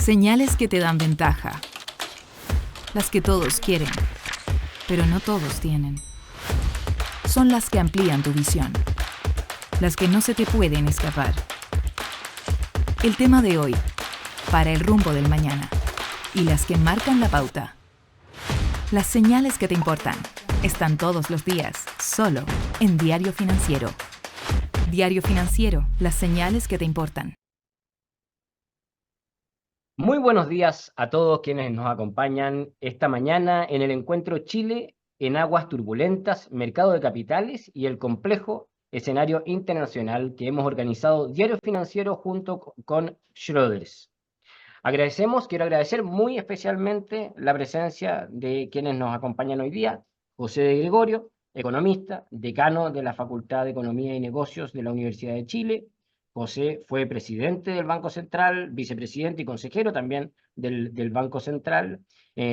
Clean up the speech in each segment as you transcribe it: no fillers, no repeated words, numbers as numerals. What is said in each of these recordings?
Señales que te dan ventaja. Las que todos quieren, pero no todos tienen. Son las que amplían tu visión. Las que no se te pueden escapar. El tema de hoy, para el rumbo del mañana. Y las que marcan la pauta. Las señales que te importan están todos los días, solo en Diario Financiero. Diario Financiero, las señales que te importan. Muy buenos días a todos quienes nos acompañan esta mañana en el encuentro Chile en aguas turbulentas, mercado de capitales y el complejo escenario internacional que hemos organizado Diario Financiero junto con Schroders. Quiero agradecer muy especialmente la presencia de quienes nos acompañan hoy día: José de Gregorio, economista, decano de la Facultad de Economía y Negocios de la Universidad de Chile. José fue presidente del Banco Central, vicepresidente y consejero también del Banco Central.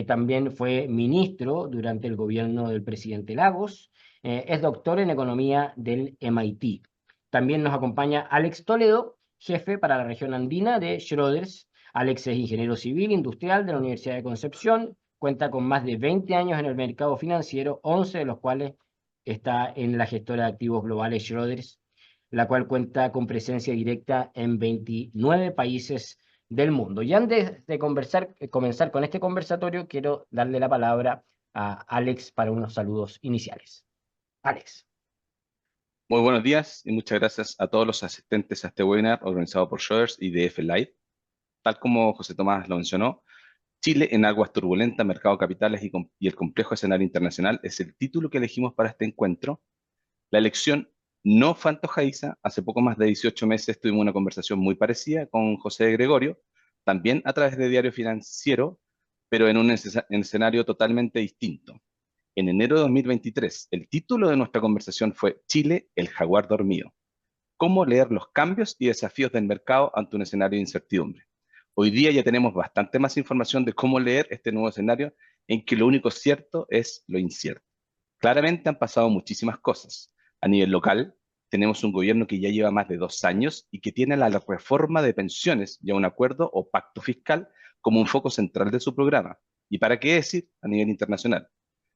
También fue ministro durante el gobierno del presidente Lagos. Es doctor en economía del MIT. También nos acompaña Alex Toledo, jefe para la región andina de Schroders. Alex es ingeniero civil industrial de la Universidad de Concepción, cuenta con más de 20 años en el mercado financiero, 11 de los cuales está en la gestora de activos globales Schroders, la cual cuenta con presencia directa en 29 países del mundo. Y antes de comenzar con este conversatorio, quiero darle la palabra a Alex para unos saludos iniciales. Alex. Muy buenos días y muchas gracias a todos los asistentes a este webinar organizado por Schroders y DF Live. Tal como José Tomás lo mencionó, Chile en aguas turbulentas, mercado de capitales y el complejo escenario internacional es el título que elegimos para este encuentro. La elección no fue antojadiza. Hace poco más de 18 meses tuvimos una conversación muy parecida con José de Gregorio, también a través de Diario Financiero, pero en un escenario totalmente distinto. En enero de 2023, el título de nuestra conversación fue Chile, el jaguar dormido. ¿Cómo leer los cambios y desafíos del mercado ante un escenario de incertidumbre? Hoy día ya tenemos bastante más información de cómo leer este nuevo escenario en que lo único cierto es lo incierto. Claramente han pasado muchísimas cosas. A nivel local, tenemos un gobierno que ya lleva más de 2 años y que tiene la reforma de pensiones ya un acuerdo o pacto fiscal como un foco central de su programa. ¿Y para qué decir a nivel internacional?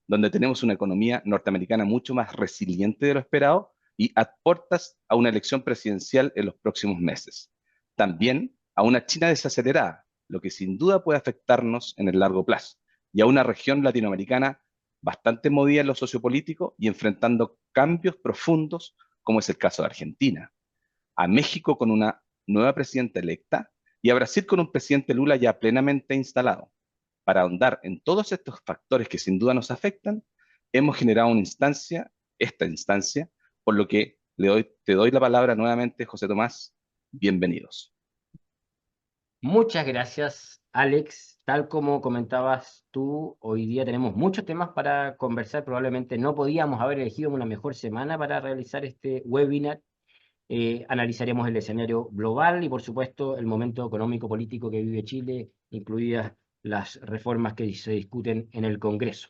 Donde tenemos una economía norteamericana mucho más resiliente de lo esperado y a puertas a una elección presidencial en los próximos meses. También a una China desacelerada, lo que sin duda puede afectarnos en el largo plazo, y a una región latinoamericana bastante movida en lo sociopolítico y enfrentando cambios profundos, como es el caso de Argentina, a México con una nueva presidenta electa y a Brasil con un presidente Lula ya plenamente instalado. Para ahondar en todos estos factores que sin duda nos afectan, hemos generado esta instancia, por lo que te doy la palabra nuevamente, José Tomás. Bienvenidos. Muchas gracias, Alex. Tal como comentabas tú, hoy día tenemos muchos temas para conversar. Probablemente no podíamos haber elegido una mejor semana para realizar este webinar. Analizaremos el escenario global y, por supuesto, el momento económico político que vive Chile, incluidas las reformas que se discuten en el Congreso.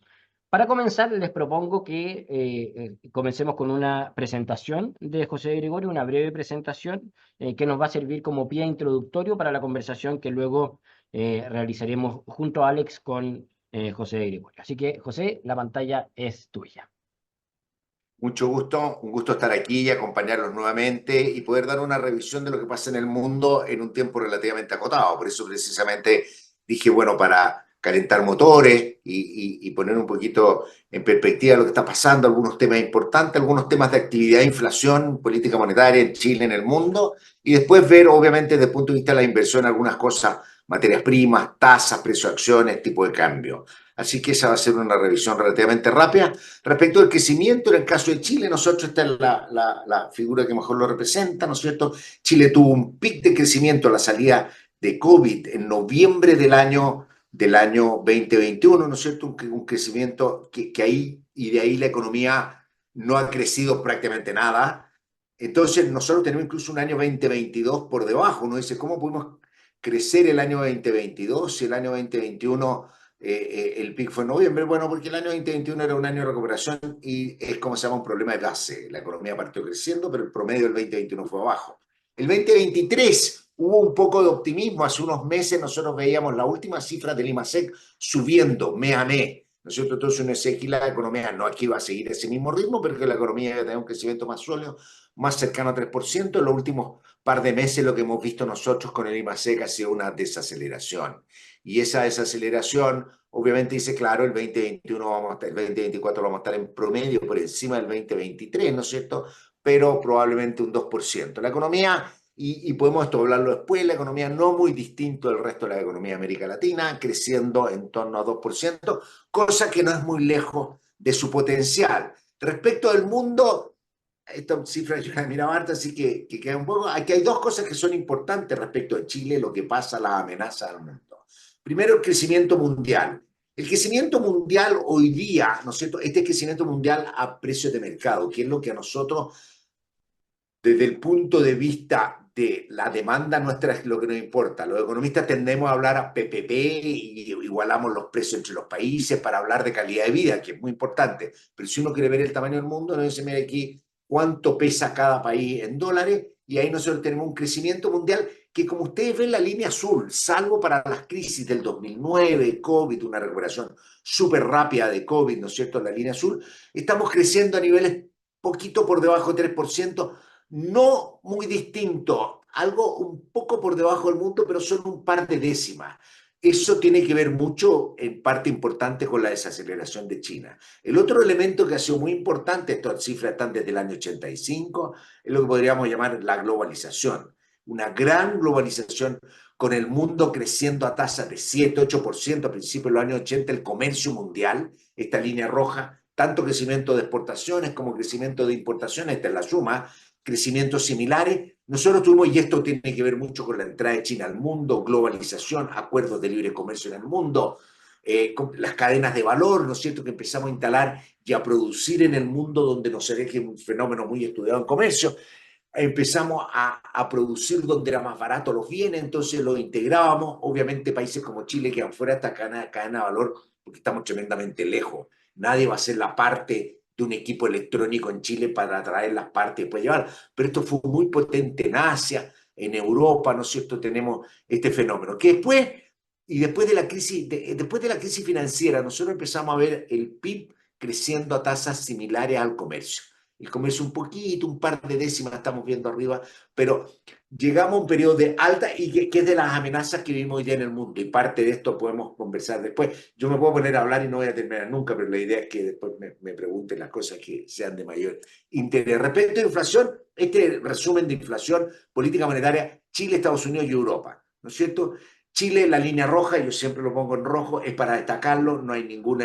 Para comenzar, les propongo que comencemos con una presentación de José Gregorio, una breve presentación que nos va a servir como pie introductorio para la conversación que luego realizaremos junto a Alex con José Gregorio. Así que, José, la pantalla es tuya. Mucho gusto, un gusto estar aquí y acompañarlos nuevamente y poder dar una revisión de lo que pasa en el mundo en un tiempo relativamente acotado. Por eso precisamente dije, bueno, para calentar motores y poner un poquito en perspectiva lo que está pasando, algunos temas importantes, algunos temas de actividad, inflación, política monetaria en Chile, en el mundo, y después ver, obviamente, desde el punto de vista de la inversión, algunas cosas, materias primas, tasas, precio de acciones, tipo de cambio. Así que esa va a ser una revisión relativamente rápida. Respecto al crecimiento, en el caso de Chile, nosotros, esta es la figura que mejor lo representa, ¿no es cierto? Chile tuvo un pic de crecimiento a la salida de COVID en noviembre del año 2021, ¿no es cierto? Un crecimiento que ahí, y de ahí la economía no ha crecido prácticamente nada. Entonces, nosotros tenemos incluso un año 2022 por debajo. Uno dice, ¿cómo pudimos crecer el año 2022 si el año 2021 el pic fue en noviembre? Bueno, porque el año 2021 era un año de recuperación y es como se llama un problema de base. La economía partió creciendo, pero el promedio del 2021 fue abajo. El 2023 hubo un poco de optimismo. Hace unos meses nosotros veíamos las últimas cifras del IMASEC subiendo mes a mes, ¿no es cierto? Entonces uno dice que la economía no es que iba a seguir ese mismo ritmo, pero que la economía iba a tener un crecimiento más sólido, más cercano a 3%. En los últimos par de meses lo que hemos visto nosotros con el IMASEC ha sido una desaceleración. Y esa desaceleración obviamente dice, claro, el 2021 vamos a estar, el 2024 vamos a estar en promedio por encima del 2023, ¿no es cierto? Pero probablemente un 2%. La economía, y podemos esto hablarlo después, la economía no muy distinto del resto de la economía de América Latina, creciendo en torno a 2%, cosa que no es muy lejos de su potencial. Respecto del mundo, esta cifra yo la miraba antes, así que queda un poco. Aquí hay dos cosas que son importantes respecto de Chile, lo que pasa, las amenazas al mundo. Primero, el crecimiento mundial. El crecimiento mundial hoy día, ¿no es cierto? Este crecimiento mundial a precios de mercado, que es lo que a nosotros, desde el punto de vista de la demanda nuestra, es lo que nos importa. Los economistas tendemos a hablar a PPP y igualamos los precios entre los países para hablar de calidad de vida, que es muy importante. Pero si uno quiere ver el tamaño del mundo, nos dice, mira aquí cuánto pesa cada país en dólares, y ahí nosotros tenemos un crecimiento mundial que, como ustedes ven, la línea azul, salvo para las crisis del 2009, COVID, una recuperación súper rápida de COVID, ¿no es cierto?, la línea azul, estamos creciendo a niveles poquito por debajo de 3%, no muy distinto, algo un poco por debajo del mundo, pero son un par de décimas. Eso tiene que ver mucho, en parte importante, con la desaceleración de China. El otro elemento que ha sido muy importante, estas cifras están desde el año 85, es lo que podríamos llamar la globalización. Una gran globalización con el mundo creciendo a tasas de 7-8% a principios de los años 80, el comercio mundial, esta línea roja, tanto crecimiento de exportaciones como crecimiento de importaciones, esta es la suma, crecimientos similares. Nosotros tuvimos, y esto tiene que ver mucho con la entrada de China al mundo, globalización, acuerdos de libre comercio en el mundo, las cadenas de valor, ¿no es cierto?, que empezamos a instalar y a producir en el mundo, donde no se ve que es un fenómeno muy estudiado en comercio. Empezamos a producir donde era más barato los bienes, entonces los integrábamos. Obviamente países como Chile quedan fuera de esta cadena de valor porque estamos tremendamente lejos. Nadie va a ser la parte de un equipo electrónico en Chile para traer las partes y después llevar. Pero esto fue muy potente en Asia, en Europa, ¿no es cierto? Tenemos este fenómeno. Que después, y después de la crisis financiera, nosotros empezamos a ver el PIB creciendo a tasas similares al comercio. El comercio un poquito, un par de décimas estamos viendo arriba, pero llegamos a un periodo de alta, y que es de las amenazas que vivimos hoy día en el mundo, y parte de esto podemos conversar después. Yo me puedo poner a hablar y no voy a terminar nunca, pero la idea es que después me pregunten las cosas que sean de mayor interés. Respecto a inflación, este resumen de inflación, política monetaria, Chile, Estados Unidos y Europa, ¿no es cierto? Chile, la línea roja, yo siempre lo pongo en rojo, es para destacarlo, no hay ningún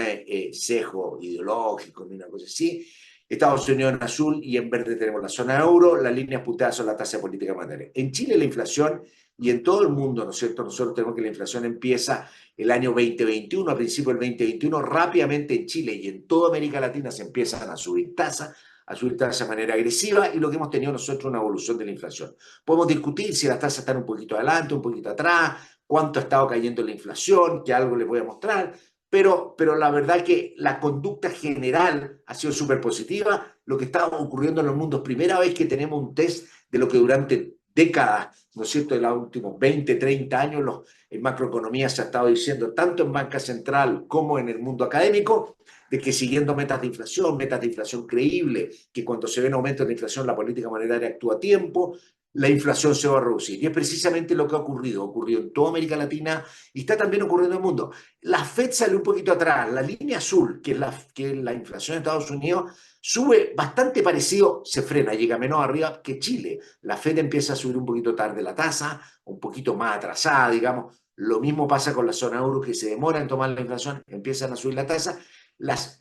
sesgo ideológico ni una cosa así. Estados Unidos en azul, y en verde tenemos la zona euro. Las líneas punteadas son la tasa de política monetaria. En Chile la inflación, y en todo el mundo, ¿no es cierto?, nosotros tenemos que la inflación empieza el año 2021, a principios del 2021, rápidamente en Chile y en toda América Latina se empiezan a subir tasas de manera agresiva, y lo que hemos tenido nosotros es una evolución de la inflación. Podemos discutir si las tasas están un poquito adelante, un poquito atrás, cuánto ha estado cayendo la inflación, que algo les voy a mostrar, pero la verdad que la conducta general ha sido súper positiva. Lo que está ocurriendo en el mundo es primera vez que tenemos un test de lo que durante décadas, ¿no es cierto?, en los últimos 20, 30 años, en macroeconomía se ha estado diciendo, tanto en banca central como en el mundo académico, de que siguiendo metas de inflación creíbles, que cuando se ven aumentos de inflación la política monetaria actúa a tiempo, la inflación se va a reducir. Y es precisamente lo que ha ocurrido en toda América Latina y está también ocurriendo en el mundo. La Fed sale un poquito atrás, la línea azul, que es la inflación en Estados Unidos, sube bastante parecido, se frena, llega menos arriba que Chile. La Fed empieza a subir un poquito tarde la tasa, un poquito más atrasada, digamos. Lo mismo pasa con la zona euro, que se demora en tomar la inflación, empiezan a subir la tasa.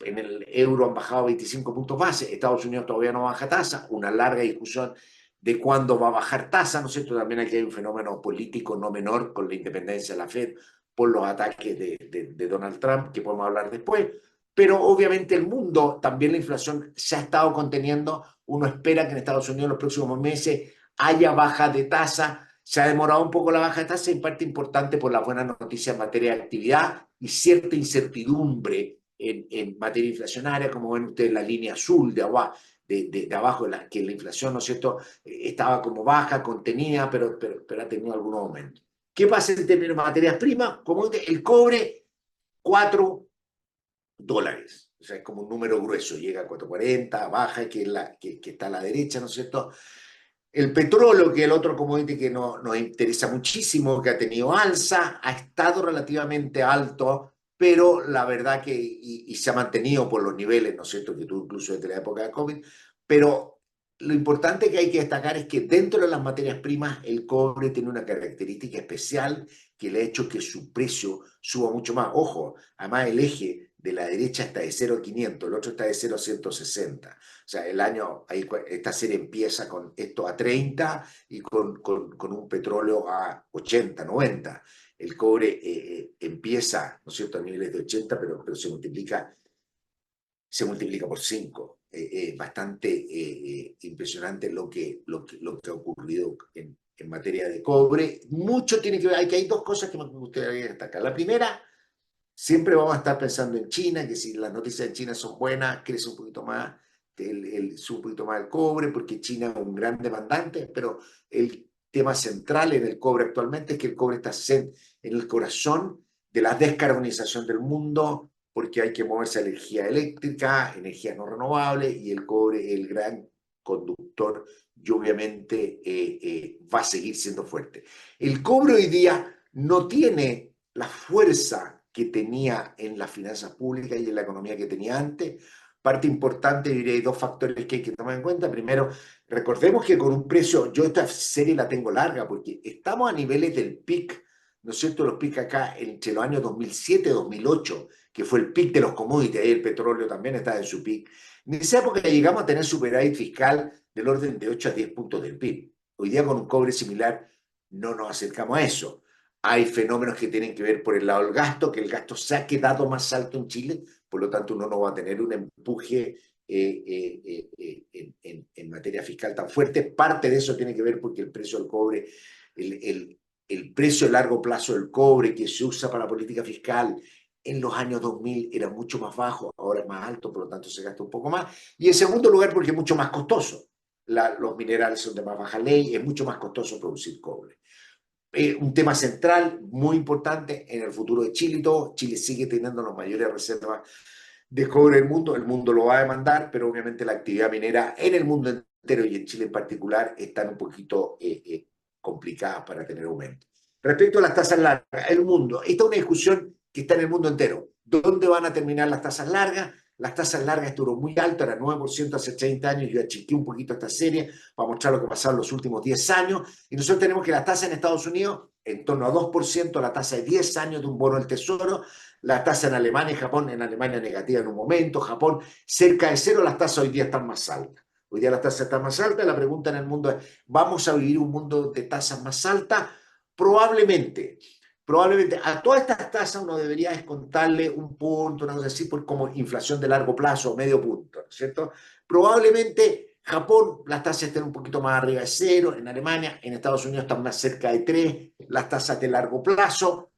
En el euro han bajado 25 puntos base, Estados Unidos todavía no baja tasa, una larga discusión de cuándo va a bajar tasa, ¿no es cierto? También aquí hay un fenómeno político no menor con la independencia de la Fed por los ataques de Donald Trump, que podemos hablar después, pero obviamente el mundo, también la inflación se ha estado conteniendo. Uno espera que en Estados Unidos en los próximos meses haya baja de tasa. Se ha demorado un poco la baja de tasa, en parte importante por las buenas noticias en materia de actividad y cierta incertidumbre en materia inflacionaria, como ven ustedes la línea azul de abajo, que la inflación, ¿no es cierto?, estaba como baja, contenida, pero ha tenido algunos aumentos. ¿Qué pasa en términos de materias primas? Como el cobre, $4. O sea, es como un número grueso, llega a 4.40, baja, que está a la derecha, ¿no es cierto? El petróleo, que es el otro commodity que nos interesa muchísimo, que ha tenido alza, ha estado relativamente alto, pero la verdad que, y se ha mantenido por los niveles, ¿no es cierto?, que tuvo incluso desde la época de COVID, pero lo importante que hay que destacar es que dentro de las materias primas el cobre tiene una característica especial que le ha hecho que su precio suba mucho más. Ojo, además el eje de la derecha está de 0 a 500, el otro está de 0 a 160. O sea, esta serie empieza con esto a 30 y con un petróleo a 80, 90. El cobre empieza, ¿no es cierto?, a niveles de 80, pero se multiplica por 5. Bastante impresionante lo que ha ocurrido en materia de cobre. Mucho tiene que ver, hay dos cosas que me gustaría destacar. La primera, siempre vamos a estar pensando en China, que si las noticias de China son buenas, crece un poquito más sube un poquito más el cobre, porque China es un gran demandante, pero el tema central en el cobre actualmente es que el cobre está en el corazón de la descarbonización del mundo, porque hay que moverse a energía eléctrica, energías no renovables, y el cobre es el gran conductor y obviamente va a seguir siendo fuerte. El cobre hoy día no tiene la fuerza que tenía en las finanzas públicas y en la economía que tenía antes. Parte importante, diría, hay dos factores que hay que tomar en cuenta. Primero, recordemos que con un precio, yo esta serie la tengo larga porque estamos a niveles del peak, ¿no es cierto?, los peak acá entre los años 2007 y 2008, que fue el peak de los commodities, ahí el petróleo también está en su peak. En esa época llegamos a tener superávit fiscal del orden de 8 a 10 puntos del PIB. Hoy día con un cobre similar no nos acercamos a eso. Hay fenómenos que tienen que ver por el lado del gasto, que el gasto se ha quedado más alto en Chile, por lo tanto uno no va a tener un empuje en materia fiscal tan fuerte. Parte de eso tiene que ver porque el precio del cobre, el precio a largo plazo del cobre que se usa para la política fiscal en los años 2000 era mucho más bajo, ahora es más alto, por lo tanto se gasta un poco más. Y en segundo lugar porque es mucho más costoso. Los minerales son de más baja ley, es mucho más costoso producir cobre. Un tema central, muy importante en el futuro de Chile y todo. Chile sigue teniendo las mayores reservas de cobre del mundo, el mundo lo va a demandar, pero obviamente la actividad minera en el mundo entero y en Chile en particular están un poquito complicadas para tener aumento. Respecto a las tasas largas, el mundo, esta es una discusión que está en el mundo entero. ¿Dónde van a terminar las tasas largas? Las tasas largas estuvieron muy altas, era 9% hace 30 años, yo achiqué un poquito esta serie para mostrar lo que pasó en los últimos 10 años, y nosotros tenemos que la tasa en Estados Unidos en torno a 2%, la tasa de 10 años de un bono del Tesoro, la tasa en Alemania y Japón, en Alemania negativa en un momento, Japón cerca de cero, las tasas hoy día están más altas. Hoy día las tasas están más altas, la pregunta en el mundo es, ¿vamos a vivir un mundo de tasas más altas? Probablemente a todas estas tasas uno debería descontarle un punto, una cosa así, por como inflación de largo plazo, medio punto, ¿no es cierto? Probablemente Japón, las tasas estén un poquito más arriba de cero, en Alemania, en Estados Unidos están más cerca de 3, las tasas de largo plazo.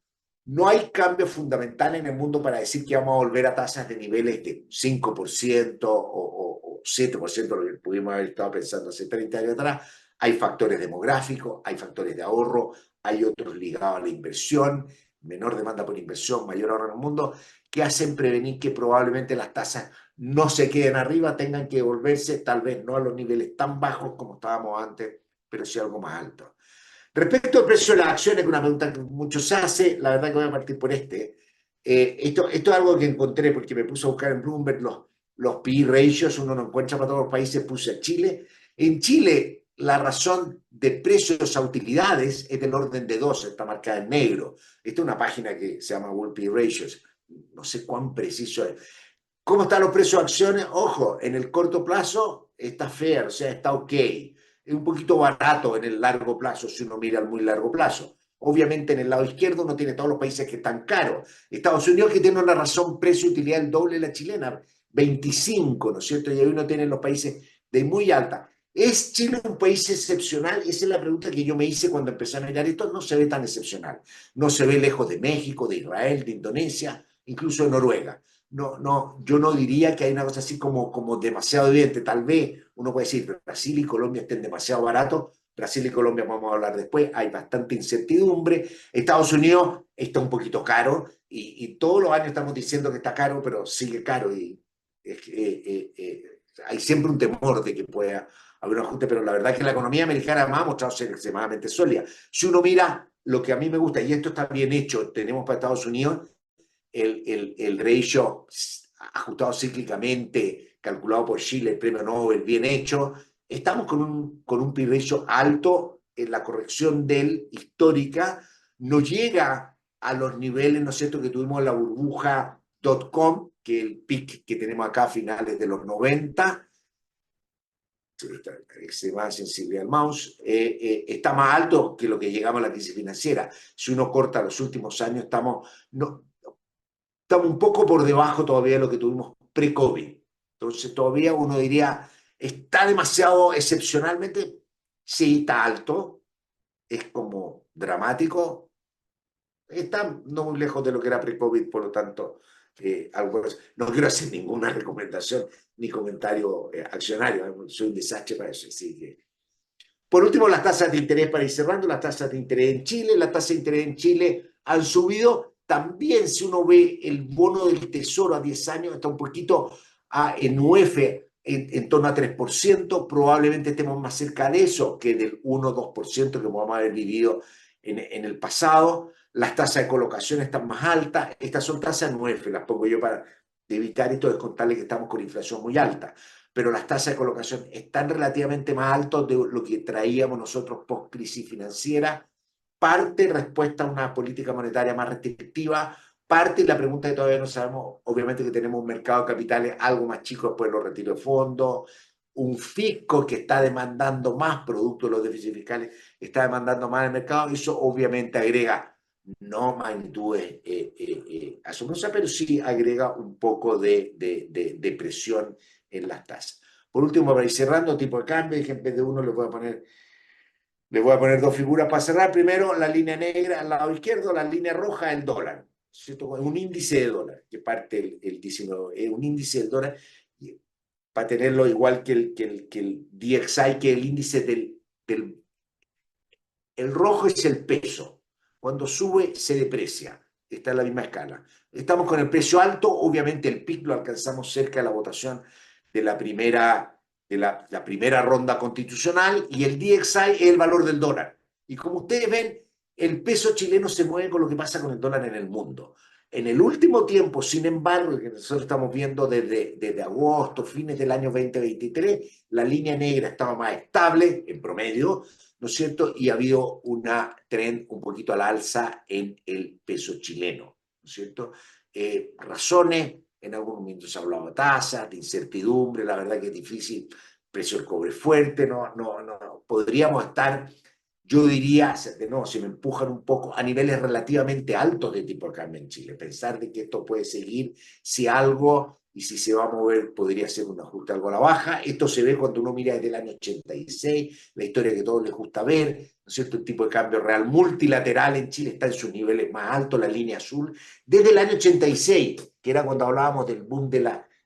No hay cambio fundamental en el mundo para decir que vamos a volver a tasas de niveles de 5% o 7%, lo que pudimos haber estado pensando hace 30 años atrás. Hay factores demográficos, hay factores de ahorro, hay otros ligados a la inversión, menor demanda por inversión, mayor ahorro en el mundo, que hacen prevenir que probablemente las tasas no se queden arriba, tengan que volverse tal vez no a los niveles tan bajos como estábamos antes, pero sí algo más alto. Respecto al precio de las acciones, que es una pregunta que muchos se hace, la verdad que voy a partir por esto es algo que encontré porque me puse a buscar en Bloomberg los PE ratios, uno no encuentra para todos los países, puse a Chile. En Chile, la razón de precios a utilidades es del orden de 2, está marcada en negro. Esta es una página que se llama World PE Ratios, no sé cuán preciso es. ¿Cómo están los precios de acciones? Ojo, en el corto plazo está fair, o sea, está ok. Es un poquito barato en el largo plazo si uno mira al muy largo plazo. Obviamente en el lado izquierdo uno tiene todos los países que están caros. Estados Unidos, que tiene una razón precio-utilidad el doble de la chilena, 25, ¿no es cierto? Y ahí uno tiene los países de muy alta. ¿Es Chile un país excepcional? Esa es la pregunta que yo me hice cuando empecé a mirar esto. No se ve tan excepcional. No se ve lejos de México, de Israel, de Indonesia, incluso de Noruega. yo no diría que hay una cosa así como demasiado evidente. Tal vez uno puede decir Brasil y Colombia estén demasiado baratos. Brasil y Colombia vamos a hablar después, hay bastante incertidumbre. Estados Unidos está un poquito caro y todos los años estamos diciendo que está caro, pero sigue caro y hay siempre un temor de que pueda haber un ajuste, pero la verdad es que la economía americana además ha mostrado ser extremadamente sólida. Si uno mira lo que a mí me gusta, y esto está bien hecho, tenemos para Estados Unidos el ratio ajustado cíclicamente, calculado por Chile, el premio Nobel, bien hecho. Estamos con un P/E ratio alto en la corrección del histórica, no llega a los niveles, ¿no es cierto?, que tuvimos en la burbuja .com, que el pic que tenemos acá a finales de los 90, es más sensible al mouse, está más alto que lo que llegamos a la crisis financiera. Si uno corta los últimos años, estamos un poco por debajo todavía de lo que tuvimos pre-COVID. Entonces todavía uno diría, está demasiado excepcionalmente, sí, está alto, es como dramático, está no muy lejos de lo que era pre-COVID, por lo tanto, no quiero hacer ninguna recomendación ni comentario accionario, soy un desastre para eso. Así que. Por último, las tasas de interés, para ir cerrando, las tasas de interés en Chile. Las tasas de interés en Chile han subido. También, si uno ve el bono del Tesoro a 10 años, está un poquito en UF en torno a 3%. Probablemente estemos más cerca de eso que del 1-2% que vamos a haber vivido en el pasado. Las tasas de colocación están más altas. Estas son tasas en UF, las pongo yo para evitar esto de contarles que estamos con inflación muy alta. Pero las tasas de colocación están relativamente más altas de lo que traíamos nosotros post-crisis financiera. Parte respuesta a una política monetaria más restrictiva, parte la pregunta que todavía no sabemos, obviamente que tenemos un mercado de capitales algo más chico después de los retiros de fondos, un fisco que está demandando más producto de los déficits fiscales, está demandando más el mercado, eso obviamente agrega no magnitudes asombrosas, pero sí agrega un poco de presión en las tasas. Por último, para ir cerrando, tipo de cambio, en vez de uno le voy a poner dos figuras para cerrar. Primero, la línea negra al lado izquierdo, la línea roja, el dólar. ¿Cierto? Un índice de dólar, que parte el 19, un índice del dólar, para tenerlo igual que el DXY, que es el índice el rojo es el peso. Cuando sube, se deprecia. Está en la misma escala. Estamos con el precio alto, obviamente el pic lo alcanzamos cerca de la votación de la primera ronda constitucional, y el DXY es el valor del dólar. Y como ustedes ven, el peso chileno se mueve con lo que pasa con el dólar en el mundo. En el último tiempo, sin embargo, que nosotros estamos viendo desde agosto, fines del año 2023, la línea negra estaba más estable en promedio, ¿no es cierto? Y ha habido una trend un poquito al alza en el peso chileno, ¿no es cierto? Razones, en algún momento se ha hablado de tasas, de incertidumbre, la verdad que es difícil, precio del cobre fuerte, no, podríamos estar, yo diría, de nuevo, si me empujan un poco, a niveles relativamente altos de tipo de cambio en Chile. Pensar de que esto puede seguir, si algo, y si se va a mover, podría ser un ajuste algo a la baja. Esto se ve cuando uno mira desde el año 86, la historia que a todos les gusta ver, ¿no es cierto? El tipo de cambio real multilateral en Chile está en sus niveles más altos, la línea azul, desde el año 86, que era cuando hablábamos del boom de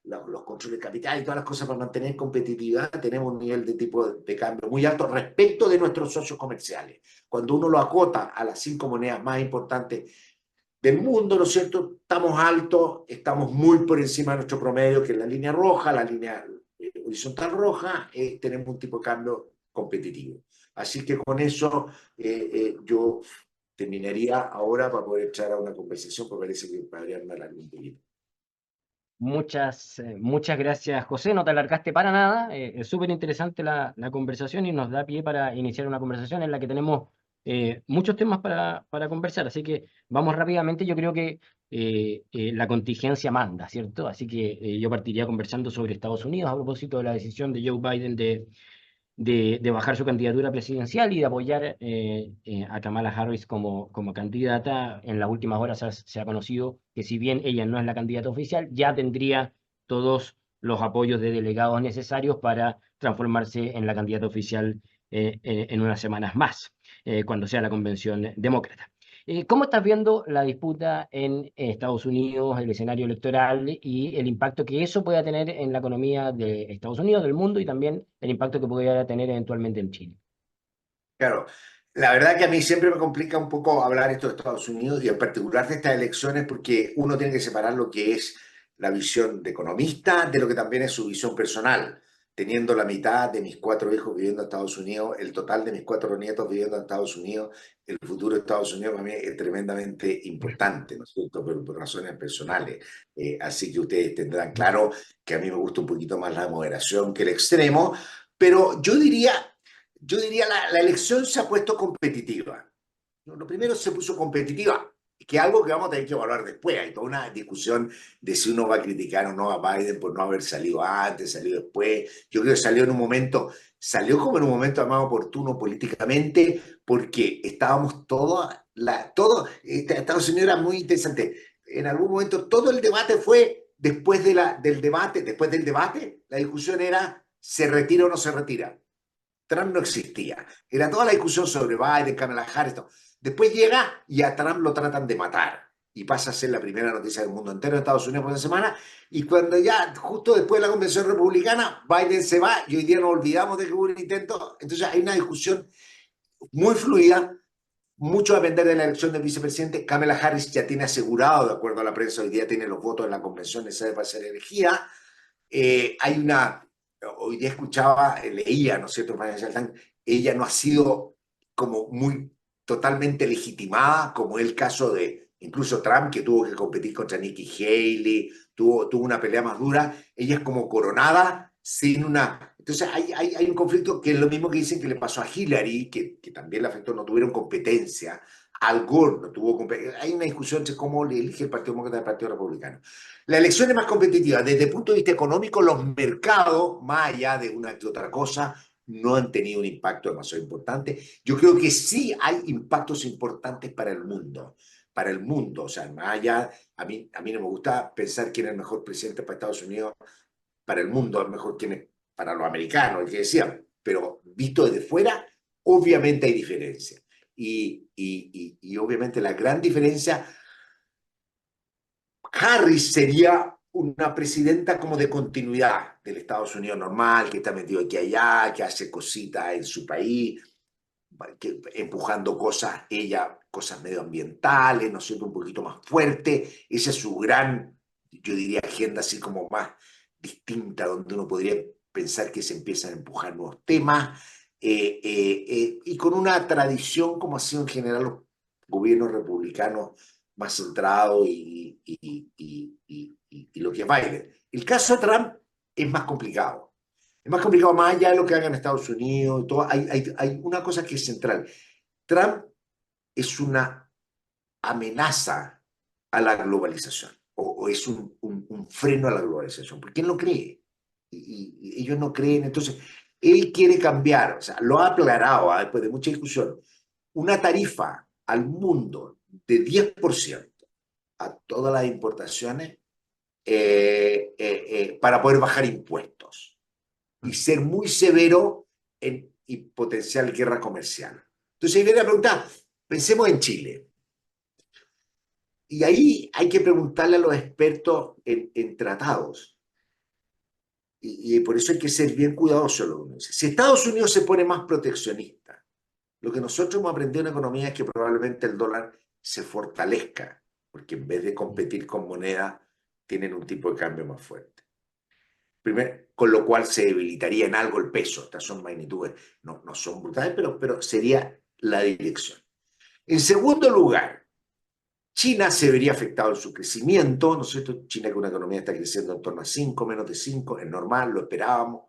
los controles de capital y todas las cosas para mantener competitividad. Tenemos un nivel de tipo de cambio muy alto respecto de nuestros socios comerciales. Cuando uno lo acota a las 5 monedas más importantes del mundo, ¿no es cierto? Estamos altos, estamos muy por encima de nuestro promedio, que es la línea roja, la línea horizontal roja, tenemos un tipo de cambio competitivo. Así que con eso yo terminaría ahora para poder echar a una conversación, porque parece que podría armar algún poquito. Muchas gracias, José. No te alargaste para nada. Es súper interesante la conversación y nos da pie para iniciar una conversación en la que tenemos muchos temas para conversar. Así que vamos rápidamente. Yo creo que la contingencia manda, ¿cierto? Así que yo partiría conversando sobre Estados Unidos a propósito de la decisión de Joe Biden de bajar su candidatura presidencial y de apoyar a Kamala Harris como candidata. En las últimas horas se ha conocido que si bien ella no es la candidata oficial, ya tendría todos los apoyos de delegados necesarios para transformarse en la candidata oficial en unas semanas más, cuando sea la convención demócrata. ¿Cómo estás viendo la disputa en Estados Unidos, el escenario electoral y el impacto que eso pueda tener en la economía de Estados Unidos, del mundo y también el impacto que pudiera tener eventualmente en Chile? Claro, la verdad que a mí siempre me complica un poco hablar esto de Estados Unidos y en particular de estas elecciones porque uno tiene que separar lo que es la visión de economista de lo que también es su visión personal. Teniendo la mitad de mis 4 hijos viviendo en Estados Unidos, el total de mis 4 nietos viviendo en Estados Unidos, el futuro de Estados Unidos para mí es tremendamente importante, ¿no es cierto? Por razones personales. Así que ustedes tendrán claro que a mí me gusta un poquito más la moderación que el extremo, pero yo diría la elección se ha puesto competitiva. Lo primero se puso competitiva, que es algo que vamos a tener que evaluar después. Hay toda una discusión de si uno va a criticar o no a Biden por no haber salido antes, salió después. Yo creo que salió como en un momento más oportuno políticamente, porque estábamos Estados Unidos era muy interesante. En algún momento todo el debate fue después del debate, la discusión era ¿se retira o no se retira? Trump no existía. Era toda la discusión sobre Biden, Kamala Harris. Todo. Después llega y a Trump lo tratan de matar. Y pasa a ser la primera noticia del mundo entero de Estados Unidos por esa semana. Y cuando ya, justo después de la convención republicana, Biden se va y hoy día nos olvidamos de que hubo un intento. Entonces hay una discusión muy fluida. Mucho va a depender de la elección del vicepresidente. Kamala Harris ya tiene asegurado, de acuerdo a la prensa, hoy día tiene los votos en la convención necesarios para ser elegida. Hoy día leía, ¿no es cierto?, Financial Times, ella no ha sido como muy totalmente legitimada, como es el caso de incluso Trump, que tuvo que competir contra Nikki Haley, tuvo una pelea más dura. Ella es como coronada sin una... Entonces hay un conflicto que es lo mismo que dicen que le pasó a Hillary, que también le afectó, no tuvieron competencia. Al Gore no tuvo competencia. Hay una discusión entre cómo le elige el Partido Demócrata del Partido Republicano. La elección es más competitiva. Desde el punto de vista económico, los mercados, más allá de una que otra cosa, no han tenido un impacto demasiado importante. Yo creo que sí hay impactos importantes para el mundo. Para el mundo, o sea, más allá, a mí no me gusta pensar quién es el mejor presidente para Estados Unidos, para el mundo, es mejor quién es para los americanos, el que decían, pero visto desde fuera, obviamente hay diferencia. Y obviamente la gran diferencia, Harris sería una presidenta como de continuidad del Estados Unidos normal, que está metido aquí y allá, que hace cositas en su país, empujando cosas medioambientales, ¿no es cierto?, un poquito más fuerte. Esa es su gran, yo diría, agenda así como más distinta, donde uno podría pensar que se empiezan a empujar nuevos temas, y con una tradición como ha sido en general los gobiernos republicanos más centrados y lo que es Biden. El caso de Trump es más complicado. Es más complicado más allá de lo que haga en Estados Unidos. Y todo. Hay una cosa que es central. Trump es una amenaza a la globalización o es un freno a la globalización, porque él no cree y ellos no creen. Entonces, él quiere cambiar, o sea, lo ha aclarado después de mucha discusión, una tarifa al mundo de 10% a todas las importaciones para poder bajar impuestos y ser muy severo y potencial guerra comercial. Entonces, ahí viene la pregunta, pensemos en Chile. Y ahí hay que preguntarle a los expertos en tratados. Y por eso hay que ser bien cuidadoso. Si Estados Unidos se pone más proteccionista, lo que nosotros hemos aprendido en economía es que probablemente el dólar se fortalezca, porque en vez de competir con moneda, tienen un tipo de cambio más fuerte. Primero, con lo cual se debilitaría en algo el peso. Estas son magnitudes, no son brutales, pero sería la dirección. En segundo lugar, China se vería afectado en su crecimiento, ¿no es cierto? China, que una economía está creciendo en torno a 5, menos de 5, es normal, lo esperábamos,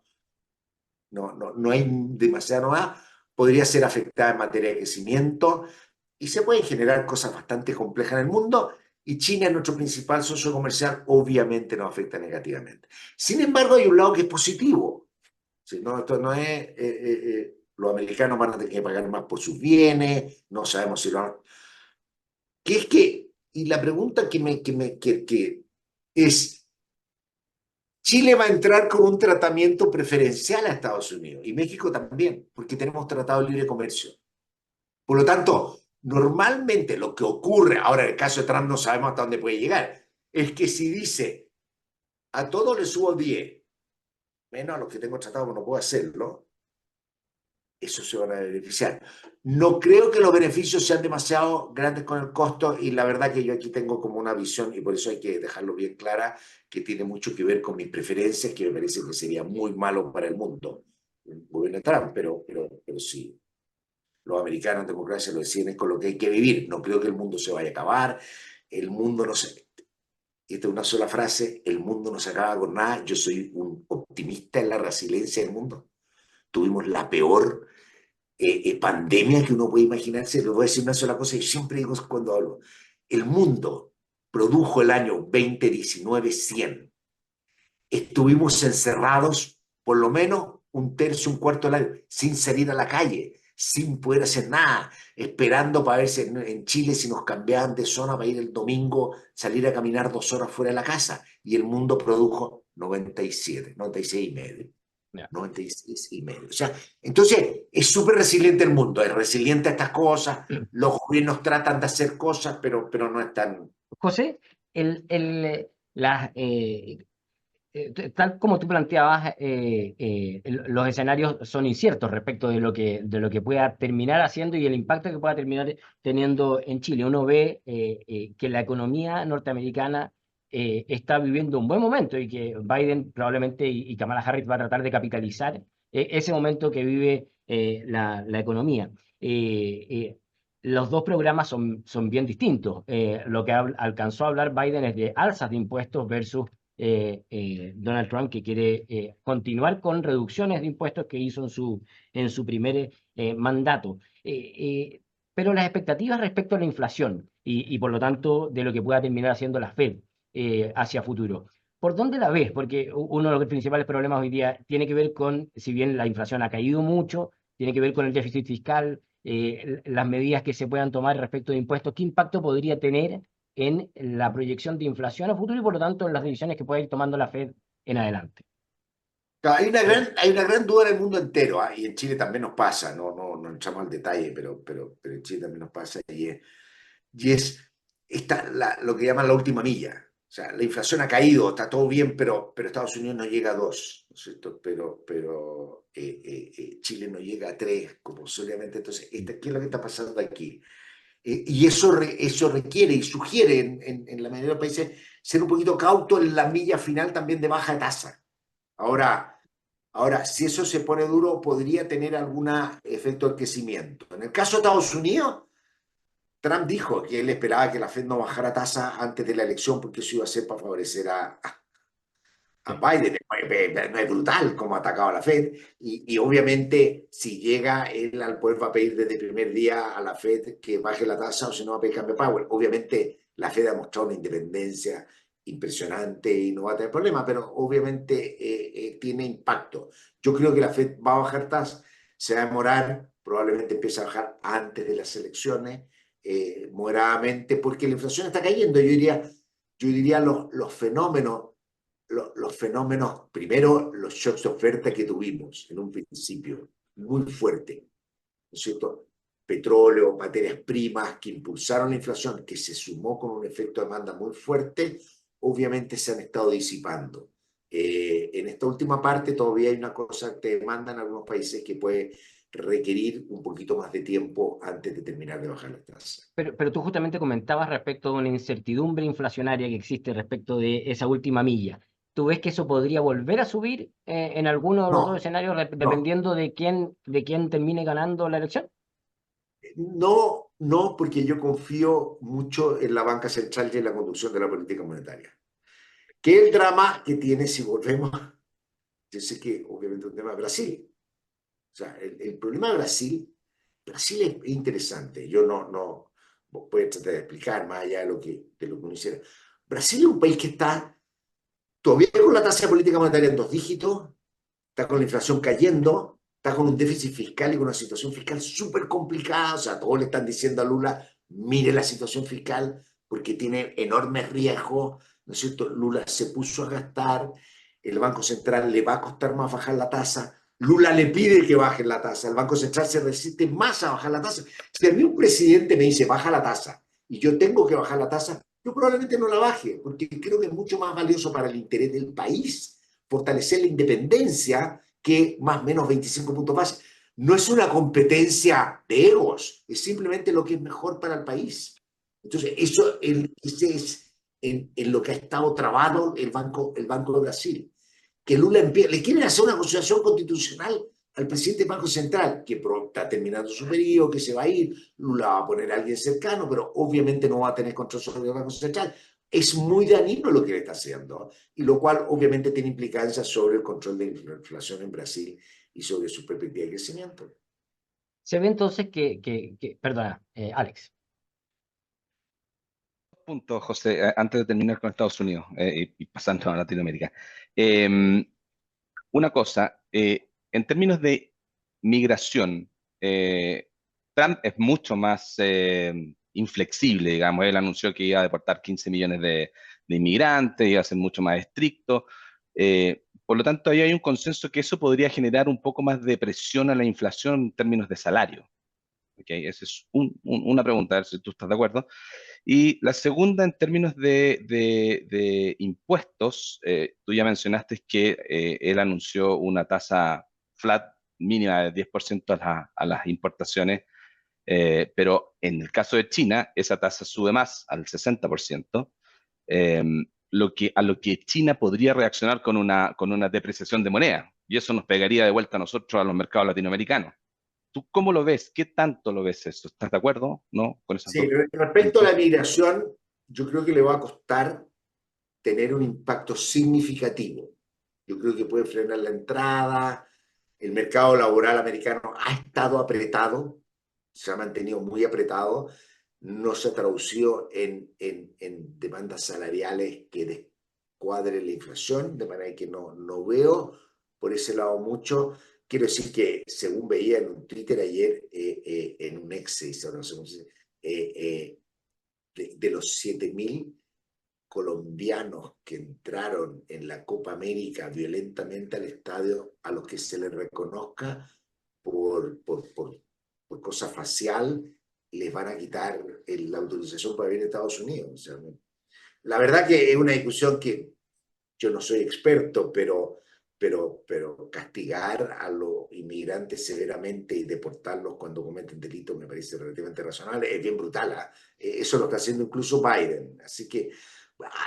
no hay demasiada novedad, podría ser afectada en materia de crecimiento y se pueden generar cosas bastante complejas en el mundo y China, nuestro principal socio comercial, obviamente nos afecta negativamente. Sin embargo, hay un lado que es positivo. ¿Sí? No, esto no es... los americanos van a tener que pagar más por sus bienes, no sabemos si lo van... Que es que, y la pregunta que es, Chile va a entrar con un tratamiento preferencial a Estados Unidos y México también, porque tenemos tratado de libre comercio. Por lo tanto, normalmente lo que ocurre, ahora en el caso de Trump no sabemos hasta dónde puede llegar, es que si dice a todos les subo 10, menos a los que tengo tratado, no puedo hacerlo, eso se van a beneficiar. No creo que los beneficios sean demasiado grandes con el costo, y la verdad que yo aquí tengo como una visión, y por eso hay que dejarlo bien clara, que tiene mucho que ver con mis preferencias, que me parece que sería muy malo para el mundo un gobierno de Trump, pero sí, los americanos en democracia lo deciden, es con lo que hay que vivir. No creo que el mundo se vaya a acabar, el mundo no se... Esta es una sola frase, el mundo no se acaba con nada. Yo soy un optimista en la resiliencia del mundo. Tuvimos la peor pandemia que uno puede imaginarse. Les voy a decir una sola cosa, y siempre digo cuando hablo. El mundo produjo el año 2019 100. Estuvimos encerrados por lo menos un tercio, un cuarto del año, sin salir a la calle, sin poder hacer nada, esperando para ver si en Chile si nos cambiaban de zona para ir el domingo, salir a caminar 2 horas fuera de la casa. Y el mundo produjo 97, 96 y medio. 96 y medio. O sea, entonces es súper resiliente el mundo, es resiliente a estas cosas, los gobiernos tratan de hacer cosas, pero no están... José, las, tal como tú planteabas, los escenarios son inciertos respecto de lo que pueda terminar haciendo y el impacto que pueda terminar teniendo en Chile. Uno ve que la economía norteamericana está viviendo un buen momento y que Biden probablemente y Kamala Harris va a tratar de capitalizar ese momento que vive la economía. Los dos programas son bien distintos. Lo que alcanzó a hablar Biden es de alzas de impuestos versus Donald Trump, que quiere continuar con reducciones de impuestos que hizo en su primer mandato. Pero las expectativas respecto a la inflación y por lo tanto de lo que pueda terminar haciendo la Fed hacia futuro. ¿Por dónde la ves? Porque uno de los principales problemas hoy día tiene que ver con, si bien la inflación ha caído mucho, tiene que ver con el déficit fiscal, las medidas que se puedan tomar respecto de impuestos, ¿qué impacto podría tener en la proyección de inflación a futuro y por lo tanto en las decisiones que puede ir tomando la Fed en adelante? Hay una gran duda en el mundo entero, y en Chile también nos pasa, no entramos al detalle, pero en Chile también nos pasa, y es lo que llaman la última milla. O sea, la inflación ha caído, está todo bien, pero Estados Unidos no llega a 2, ¿no es cierto? Pero Chile no llega a 3, como solamente. Entonces, ¿qué es lo que está pasando aquí? Y eso requiere y sugiere en la mayoría de los países ser un poquito cauto en la milla final también de baja tasa. Ahora, si eso se pone duro, podría tener algún efecto de crecimiento. En el caso de Estados Unidos, Trump dijo que él esperaba que la Fed no bajara tasa antes de la elección porque eso iba a ser para favorecer a Biden. No es brutal como ha atacado a la Fed, y obviamente si llega él al poder va a pedir desde el primer día a la Fed que baje la tasa, o si no va a pedir cambio de Powell. Obviamente la Fed ha mostrado una independencia impresionante y no va a tener problema, pero obviamente tiene impacto. Yo creo que la Fed va a bajar tasa, se va a demorar, probablemente empiece a bajar antes de las elecciones, moderadamente, porque la inflación está cayendo. Yo diría los fenómenos, primero los shocks de oferta que tuvimos en un principio, muy fuerte, ¿no es cierto? Petróleo, materias primas que impulsaron la inflación, que se sumó con un efecto de demanda muy fuerte, obviamente se han estado disipando. En esta última parte todavía hay una cosa que demanda en algunos países que puede requerir un poquito más de tiempo antes de terminar de bajar la tasa. Pero tú justamente comentabas respecto de una incertidumbre inflacionaria que existe respecto de esa última milla. ¿Tú ves que eso podría volver a subir en alguno de los dos escenarios No, dependiendo de quién termine ganando la elección? no, porque yo confío mucho en la banca central y en la conducción de la política monetaria. Que el drama que tiene, si volvemos, yo sé que obviamente es un tema de Brasil. O sea, el problema de Brasil es interesante. Yo no voy a tratar de explicar más allá de lo que uno hiciera. Brasil es un país que está todavía con la tasa de política monetaria en 2 dígitos, está con la inflación cayendo, está con un déficit fiscal y con una situación fiscal súper complicada. O sea, todos le están diciendo a Lula, mire la situación fiscal porque tiene enormes riesgos, ¿no es cierto? Lula se puso a gastar, el Banco Central le va a costar más bajar la tasa, Lula le pide que bajen la tasa, el Banco Central se resiste más a bajar la tasa. Si a mí un presidente me dice baja la tasa y yo tengo que bajar la tasa, yo probablemente no la baje, porque creo que es mucho más valioso para el interés del país fortalecer la independencia que más o menos 25 puntos más. No es una competencia de egos, es simplemente lo que es mejor para el país. Entonces, ese es en lo que ha estado trabado el Banco de Brasil. Que Lula le quieren hacer una constitución constitucional al presidente del Banco Central, que está terminando su periodo, que se va a ir, Lula va a poner a alguien cercano, pero obviamente no va a tener control sobre el Banco Central. Es muy dañino lo que le está haciendo, y lo cual obviamente tiene implicancias sobre el control de la inflación en Brasil y sobre su perspectiva de crecimiento. Se ve entonces perdona, Alex. Punto, José, antes de terminar con Estados Unidos y pasando a Latinoamérica. Una cosa, en términos de migración, Trump es mucho más inflexible, digamos. Él anunció que iba a deportar 15 millones de inmigrantes, iba a ser mucho más estricto. Por lo tanto, ahí hay un consenso que eso podría generar un poco más de presión a la inflación en términos de salario. ¿Okay? Esa es una pregunta, a ver si tú estás de acuerdo. Y la segunda, en términos de impuestos, tú ya mencionaste que él anunció una tasa flat mínima de 10% a las importaciones, pero en el caso de China, esa tasa sube más, al 60%, eh, a lo que China podría reaccionar con una depreciación de moneda, y eso nos pegaría de vuelta a nosotros, a los mercados latinoamericanos. ¿Tú cómo lo ves? ¿Qué tanto lo ves eso? ¿Estás de acuerdo? ¿No? Con esas Sí, dos respecto a la puntos. migración, yo creo que le va a costar tener un impacto significativo. Yo creo que puede frenar la entrada. El mercado laboral americano ha estado apretado, se ha mantenido muy apretado, no se ha traducido en demandas salariales que descuadren la inflación, de manera que no veo por ese lado mucho. Quiero decir que, según veía en un Twitter ayer, en un ex, ahora no sé cómo se dice, de los 7.000 colombianos que entraron en la Copa América violentamente al estadio, a los que se les reconozca por cosa facial, les van a quitar la autorización para venir a Estados Unidos. O sea, la verdad que es una discusión que yo no soy experto, pero castigar a los inmigrantes severamente y deportarlos cuando cometen delitos me parece relativamente razonable. Es bien brutal, ¿eh? Eso lo está haciendo incluso Biden. Así que,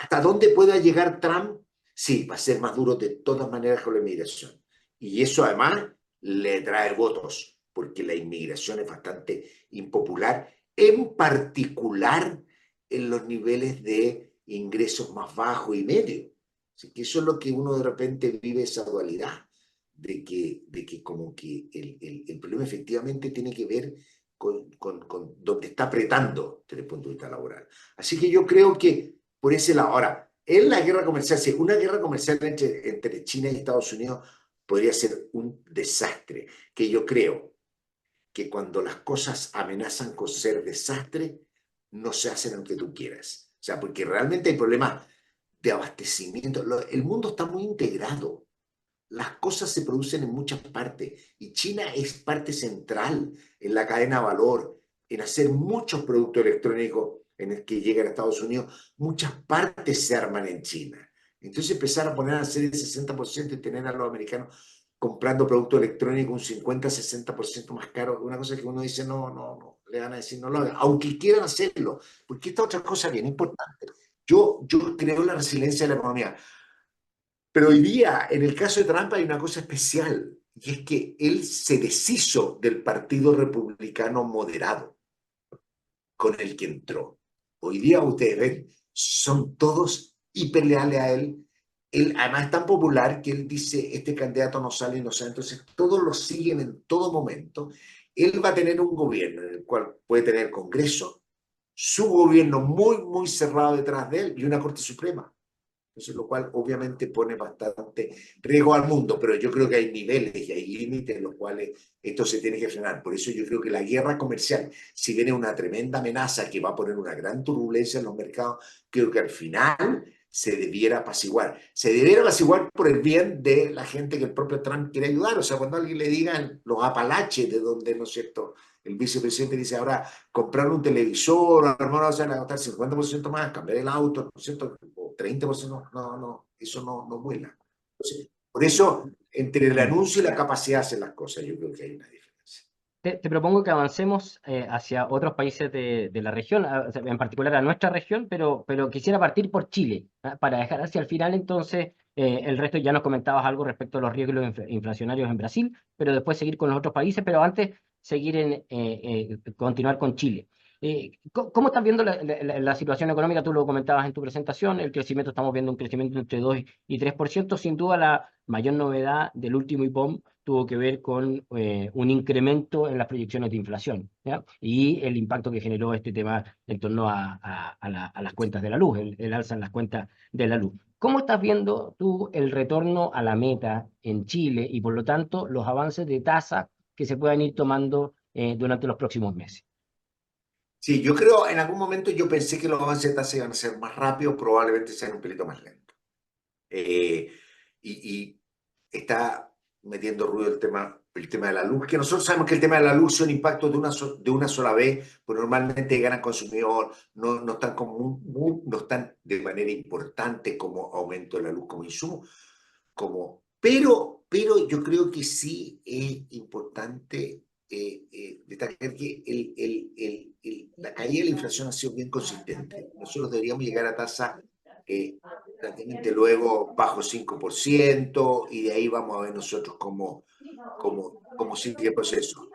¿hasta dónde pueda llegar Trump? Sí, va a ser más duro de todas maneras con la inmigración. Y eso además le trae votos, porque la inmigración es bastante impopular, en particular en los niveles de ingresos más bajos y medios. Así que eso es lo que uno de repente vive, esa dualidad, de que como que el problema efectivamente tiene que ver con donde está apretando desde el punto de vista laboral. Así que yo creo que por ese lado, ahora, en la guerra comercial, si una guerra comercial entre China y Estados Unidos podría ser un desastre, que yo creo que cuando las cosas amenazan con ser desastre, no se hacen aunque tú quieras. O sea, porque realmente hay problemas de abastecimiento. El mundo está muy integrado. Las cosas se producen en muchas partes y China es parte central en la cadena de valor, en hacer muchos productos electrónicos en el que llegan a Estados Unidos. Muchas partes se arman en China. Entonces empezar a poner a hacer el 60% y tener a los americanos comprando productos electrónicos un 50-60% más caro, una cosa que uno dice, no, le van a decir no lo hagan, aunque quieran hacerlo, porque esta otra cosa bien importante. Yo creo en la resiliencia de la economía. Pero hoy día, en el caso de Trump, hay una cosa especial, y es que él se deshizo del Partido Republicano moderado con el que entró. Hoy día, ustedes ven, son todos hiper leales a él. Él además es tan popular que él dice, este candidato no sale y no sale, entonces todos lo siguen en todo momento. Él va a tener un gobierno en el cual puede tener Congreso, su gobierno muy cerrado detrás de él y una Corte Suprema. Entonces, lo cual obviamente pone bastante riesgo al mundo, pero yo creo que hay niveles y hay límites en los cuales esto se tiene que frenar. Por eso yo creo que la guerra comercial, si viene una tremenda amenaza que va a poner una gran turbulencia en los mercados, creo que al final se debiera apaciguar. Se debiera apaciguar por el bien de la gente que el propio Trump quiere ayudar. O sea, cuando alguien le digan los Apalaches, de donde, ¿no es cierto?, el vicepresidente dice ahora comprar un televisor, hermano, o sea, a gastar 50% más, cambiar el auto, ¿no es cierto?, o 30%, eso no vuela. Entonces, por eso, entre el anuncio y la capacidad de hacer las cosas, yo creo que hay una diferencia. Te propongo que avancemos hacia otros países de la región, o sea, en particular a nuestra región, pero quisiera partir por Chile, ¿ah? Para dejar hacia el final entonces el resto. Ya nos comentabas algo respecto a los riesgos inflacionarios en Brasil, pero después seguir con los otros países, pero antes seguir continuar con Chile. ¿Cómo estás viendo la situación económica? Tú lo comentabas en tu presentación, el crecimiento, estamos viendo un crecimiento entre 2 y 3%. Sin duda la mayor novedad del último IPOM tuvo que ver con un incremento en las proyecciones de inflación, ¿ya? Y el impacto que generó este tema en torno a las cuentas de la luz, el alza en las cuentas de la luz. ¿Cómo estás viendo tú el retorno a la meta en Chile y por lo tanto los avances de tasa que se puedan ir tomando durante los próximos meses? Sí, yo creo, en algún momento yo pensé que los avances de tasa iban a ser más rápidos, probablemente sean un pelito más lentos. Y está metiendo ruido el tema de la luz, que nosotros sabemos que el tema de la luz es un impacto de una sola vez, pues normalmente ganan consumidor, no están, no están de manera importante como aumento de la luz como insumo, pero yo creo que sí es importante destacar que la caída de la inflación ha sido bien consistente. Nosotros deberíamos llegar a tasa prácticamente luego bajo 5%, y de ahí vamos a ver nosotros cómo sigue el proceso.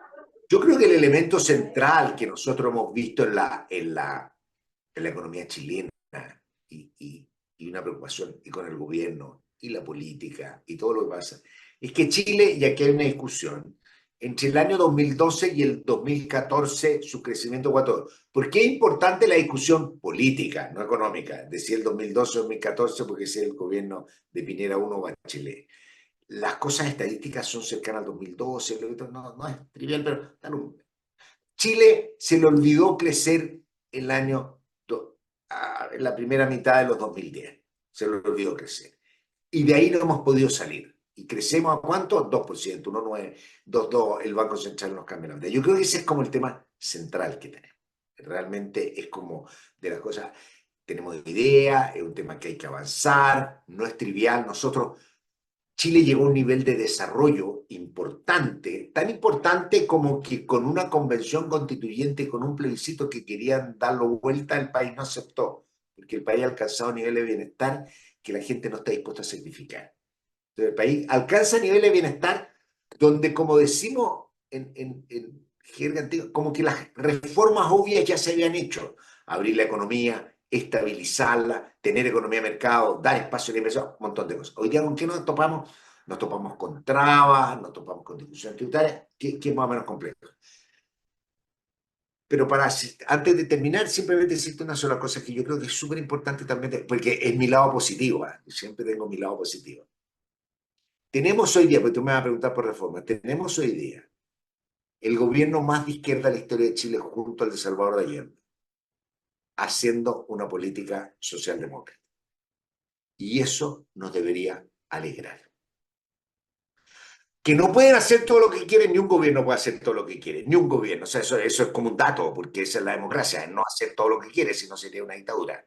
Yo creo que el elemento central que nosotros hemos visto en la economía chilena y una preocupación y con el gobierno y la política y todo lo que pasa, es que Chile, y aquí hay una discusión, entre el año 2012 y el 2014 su crecimiento fue todo. ¿Por qué es importante la discusión política, no económica? Decía el 2012-2014 porque es el gobierno de Piñera 1 o Bachelet. Las cosas estadísticas son cercanas al 2012, no es trivial, pero tal. Chile se le olvidó crecer el año, en la primera mitad de los 2010. Se le olvidó crecer. Y de ahí no hemos podido salir. ¿Y crecemos a cuánto? 2%, 1,9, 2,2, el Banco Central nos cambia la medida. Yo creo que ese es como el tema central que tenemos. Realmente es como de las cosas, tenemos idea, es un tema que hay que avanzar, no es trivial. Chile llegó a un nivel de desarrollo importante, tan importante como que con una convención constituyente, con un plebiscito que querían darlo vuelta, el país no aceptó, porque el país ha alcanzado niveles de bienestar que la gente no está dispuesta a sacrificar. Entonces, el país alcanza niveles de bienestar donde, como decimos en jerga antigua, como que las reformas obvias ya se habían hecho. Abrir la economía, estabilizarla, tener economía de mercado, dar espacio de inversión, un montón de cosas. Hoy día, ¿con qué nos topamos? Nos topamos con trabas, nos topamos con discusiones tributarias, que es más o menos complejo. Pero antes de terminar, simplemente decirte una sola cosa que yo creo que es súper importante también, porque es mi lado positivo, ¿eh? Siempre tengo mi lado positivo. Tenemos hoy día, porque tú me vas a preguntar por reforma, tenemos hoy día el gobierno más de izquierda de la historia de Chile junto al de Salvador Allende, haciendo una política socialdemócrata. Y eso nos debería alegrar. Que no pueden hacer todo lo que quieren, ni un gobierno puede hacer todo lo que quiere, ni un gobierno. O sea, eso es como un dato, porque esa es la democracia, es no hacer todo lo que quiere, si no sería una dictadura.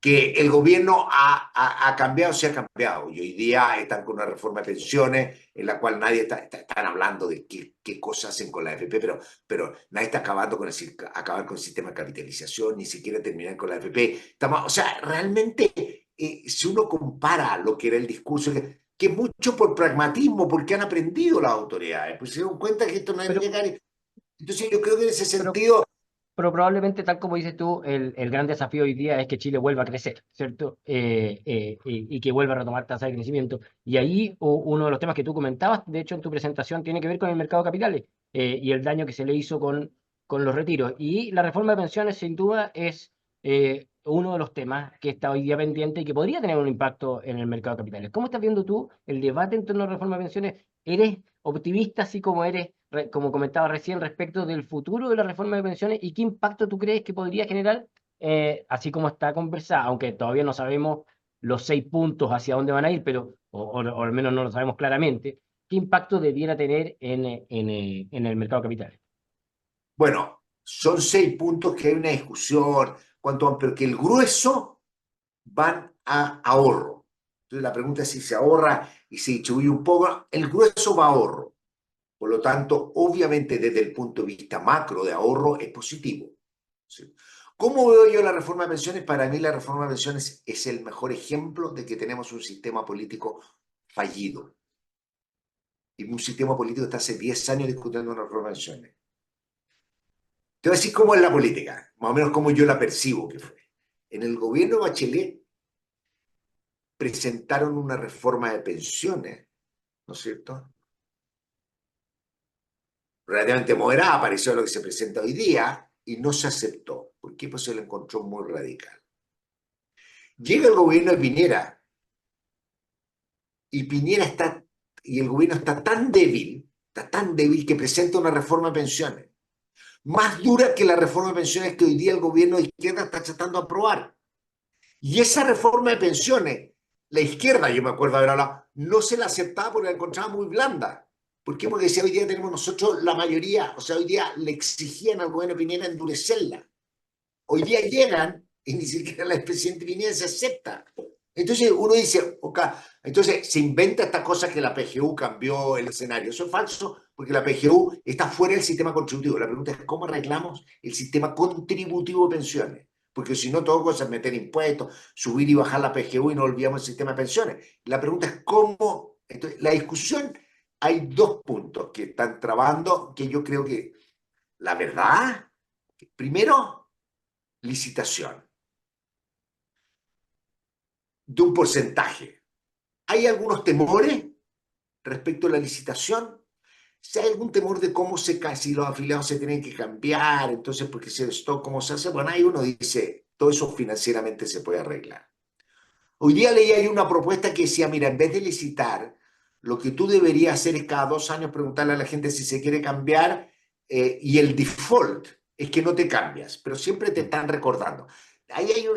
Que el gobierno ha cambiado, se ha cambiado. Y hoy día están con una reforma de pensiones en la cual nadie están hablando de qué cosas hacen con la AFP, pero nadie está acabando acabar con el sistema de capitalización, ni siquiera terminar con la AFP. O sea, realmente, si uno compara lo que era el discurso, que mucho por pragmatismo, porque han aprendido las autoridades, pues se dieron cuenta que esto no es llegar. Entonces yo creo que en ese sentido... Pero probablemente, tal como dices tú, el gran desafío hoy día es que Chile vuelva a crecer, ¿cierto? Y que vuelva a retomar tasa de crecimiento. Y ahí uno de los temas que tú comentabas, de hecho, en tu presentación, tiene que ver con el mercado de capitales y el daño que se le hizo con los retiros. Y la reforma de pensiones, sin duda, es uno de los temas que está hoy día pendiente y que podría tener un impacto en el mercado de capitales. ¿Cómo estás viendo tú el debate en torno a la reforma de pensiones? ¿Eres optimista, así como eres, como comentaba recién, respecto del futuro de la reforma de pensiones y qué impacto tú crees que podría generar, así como está conversada, aunque todavía no sabemos los 6 puntos hacia dónde van a ir, pero, o al menos no lo sabemos claramente, ¿qué impacto debiera tener en el mercado de capitales? Bueno, son 6 puntos que hay una discusión, cuánto van, pero que el grueso van a ahorro. Entonces la pregunta es si se ahorra y se distribuye un poco. El grueso va a ahorro. Por lo tanto, obviamente desde el punto de vista macro de ahorro es positivo. ¿Sí? ¿Cómo veo yo la reforma de pensiones? Para mí la reforma de pensiones es el mejor ejemplo de que tenemos un sistema político fallido. Y un sistema político está hace 10 años discutiendo una reforma de pensiones. Te voy a decir cómo es la política, más o menos cómo yo la percibo que fue. En el gobierno de Bachelet presentaron una reforma de pensiones, ¿no es cierto? Relativamente moderada, pareció a lo que se presenta hoy día, y no se aceptó. ¿Por qué? Pues se lo encontró muy radical. Llega el gobierno de Piñera, y Piñera está, y el gobierno está tan débil que presenta una reforma de pensiones, más dura que la reforma de pensiones que hoy día el gobierno de izquierda está tratando de aprobar. Y esa reforma de pensiones, la izquierda, yo me acuerdo haber hablado, no se la aceptaba porque la encontraba muy blanda. ¿Por qué? Porque decía, hoy día tenemos nosotros la mayoría, o sea, hoy día le exigían al gobierno de Piñera endurecerla. Hoy día llegan y ni siquiera la expresidente Piñera se acepta. Entonces uno dice, okay, entonces se inventa esta cosa que la PGU cambió el escenario. Eso es falso porque la PGU está fuera del sistema contributivo. La pregunta es cómo arreglamos el sistema contributivo de pensiones. Porque si no, todo cosa es meter impuestos, subir y bajar la PGU y no olvidamos el sistema de pensiones. La pregunta es cómo. Entonces, la discusión, hay 2 puntos que están trabando que yo creo que, la verdad, primero, licitación de un porcentaje. Hay algunos temores respecto a la licitación. Si hay algún temor de cómo si los afiliados se tienen que cambiar, entonces, porque si esto, ¿cómo se hace? Bueno, ahí uno dice, todo eso financieramente se puede arreglar. Hoy día leí hay una propuesta que decía, mira, en vez de licitar, lo que tú deberías hacer es cada 2 años preguntarle a la gente si se quiere cambiar y el default es que no te cambias, pero siempre te están recordando.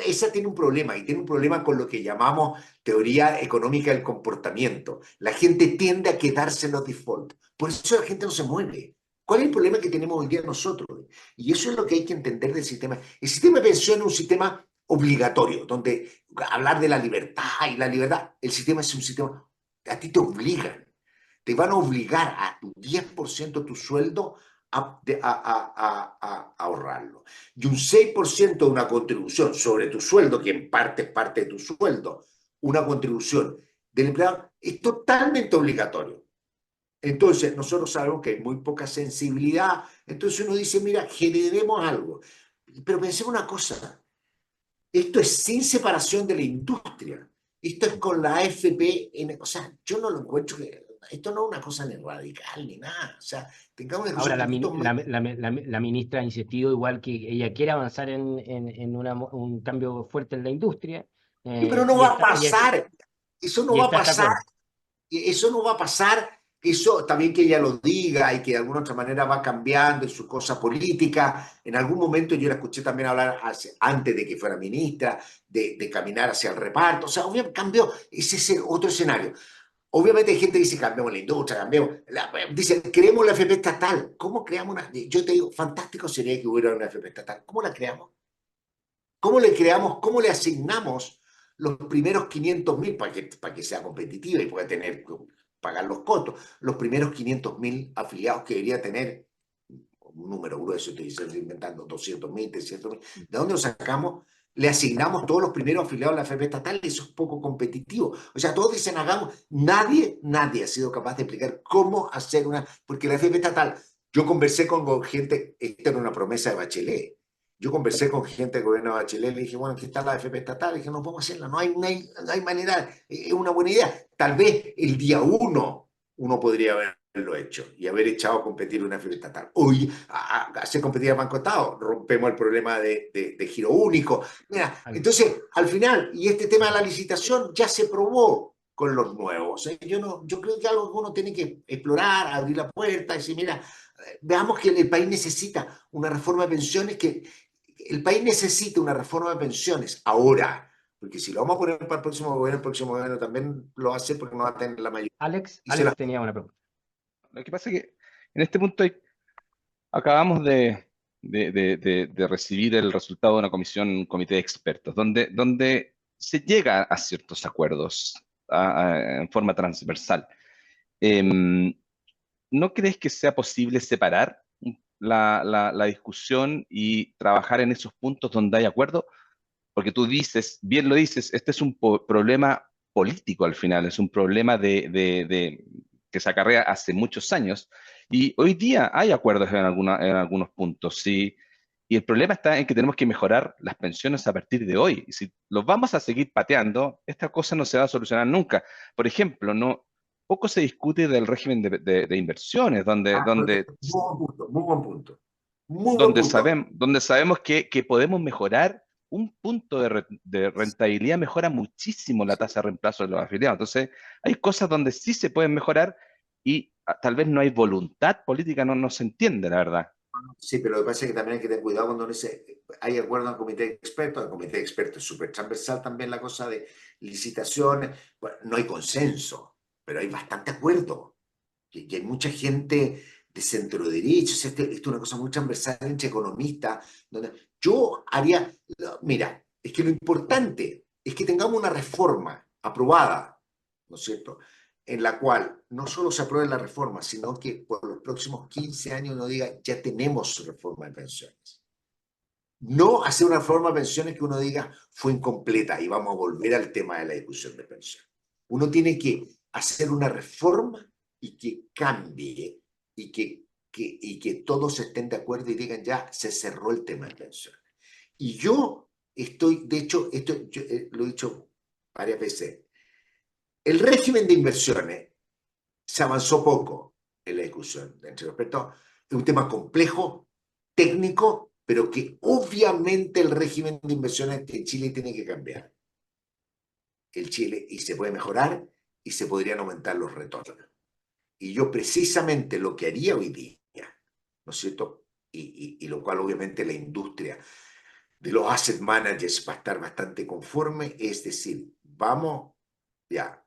Esa tiene un problema y tiene un problema con lo que llamamos teoría económica del comportamiento. La gente tiende a quedarse en los default. Por eso la gente no se mueve. ¿Cuál es el problema que tenemos hoy día nosotros? Y eso es lo que hay que entender del sistema. El sistema de pensión es un sistema obligatorio, donde hablar de la libertad y la libertad, el sistema es un sistema, a ti te obligan, te van a obligar a tu 10% de tu sueldo a ahorrarlo. Y un 6% de una contribución sobre tu sueldo, que en parte es parte de tu sueldo, una contribución del empleado, es totalmente obligatorio. Entonces, nosotros sabemos que hay muy poca sensibilidad. Entonces uno dice, mira, generemos algo. Pero pensemos una cosa, esto es sin separación de la industria. Esto es con la AFP. O sea, yo no lo encuentro que... Esto no es una cosa ni radical ni nada. O sea, tengamos una cosa Ahora, un poquito más... la ministra ha insistido igual que ella quiere avanzar en un cambio fuerte en la industria. Pero no va a pasar. Eso no Y va a está de pasar. acuerdo. Eso no va a pasar. Eso también que ella lo diga y que de alguna otra manera va cambiando en su cosa política. En algún momento yo la escuché también hablar antes de que fuera ministra, de caminar hacia el reparto. O sea, obviamente cambió. Ese es otro escenario. Obviamente hay gente que dice, cambiemos la industria, cambiemos. Dice, creemos la FP estatal. ¿Cómo creamos una? Yo te digo, fantástico sería que hubiera una FP estatal. ¿Cómo la creamos? ¿Cómo le creamos? ¿Cómo le asignamos los primeros 500.000 para que sea competitiva y pueda tener, pagar los costos? Los primeros 500.000 afiliados que debería tener, un número grueso, estoy inventando 200.000, 300.000. ¿De dónde lo sacamos? Le asignamos todos los primeros afiliados a la FP estatal y eso es poco competitivo. O sea, todos dicen hagamos. Nadie ha sido capaz de explicar cómo hacer una... Porque la FP estatal, yo conversé con gente, esta era una promesa de Bachelet. Yo conversé con gente del gobierno de Bachelet, le dije, bueno, aquí está la FP estatal, le dije, no podemos hacerla, no hay manera, es una buena idea. Tal vez el día 1 uno podría haberlo hecho y haber echado a competir una FP estatal. Hoy, hacer competir al Banco Estado, rompemos el problema de giro único. Mira, entonces, al final, y este tema de la licitación ya se probó con los nuevos. Yo creo que algo que uno tiene que explorar, abrir la puerta y decir, mira, veamos que el país necesita una reforma de pensiones el país necesita una reforma de pensiones ahora, Porque si lo vamos a poner para el próximo gobierno también lo va a hacer porque no va a tener la mayoría. Alex Y se la... tenía una pregunta. Lo que pasa es que en este punto acabamos de recibir el resultado de una comisión, un comité de expertos, donde se llega a ciertos acuerdos en forma transversal. ¿No crees que sea posible separar la discusión y trabajar en esos puntos donde hay acuerdo? Porque tú dices, bien lo dices, este es un problema político al final, es un problema que se acarrea hace muchos años y hoy día hay acuerdos en algunos puntos, sí, y el problema está en que tenemos que mejorar las pensiones a partir de hoy. Y si los vamos a seguir pateando, esta cosa no se va a solucionar nunca. Por ejemplo, poco se discute del régimen de inversiones, Muy buen punto, muy buen punto. Muy buen punto. donde sabemos que podemos mejorar un punto de rentabilidad, mejora muchísimo la tasa de reemplazo de los afiliados. Entonces, hay cosas donde sí se pueden mejorar y tal vez no hay voluntad política, no se entiende, la verdad. Sí, pero lo que pasa es que también hay que tener cuidado cuando hay acuerdo en el comité de expertos. El comité de expertos es súper transversal también la cosa de licitaciones. Bueno, no hay consenso, pero hay bastante acuerdo. Que hay mucha gente de centro derecha. Esto es una cosa muy transversal entre economistas. Donde yo haría, mira, es que lo importante es que tengamos una reforma aprobada, ¿no es cierto?, en la cual no solo se apruebe la reforma, sino que por los próximos 15 años uno diga, ya tenemos reforma de pensiones. No hacer una reforma de pensiones que uno diga fue incompleta y vamos a volver al tema de la discusión de pensiones. Uno tiene que hacer una reforma y que cambie y que todos estén de acuerdo y digan ya se cerró el tema de pensiones. Y yo estoy, de hecho, yo, lo he dicho varias veces, el régimen de inversiones se avanzó poco en la discusión entre respecto. Es un tema complejo, técnico, pero que obviamente el régimen de inversiones en Chile tiene que cambiar. El Chile, y se puede mejorar y se podrían aumentar los retornos. Y yo precisamente lo que haría hoy día, ¿no es cierto? Y lo cual obviamente la industria de los asset managers va a estar bastante conforme, es decir, vamos ya,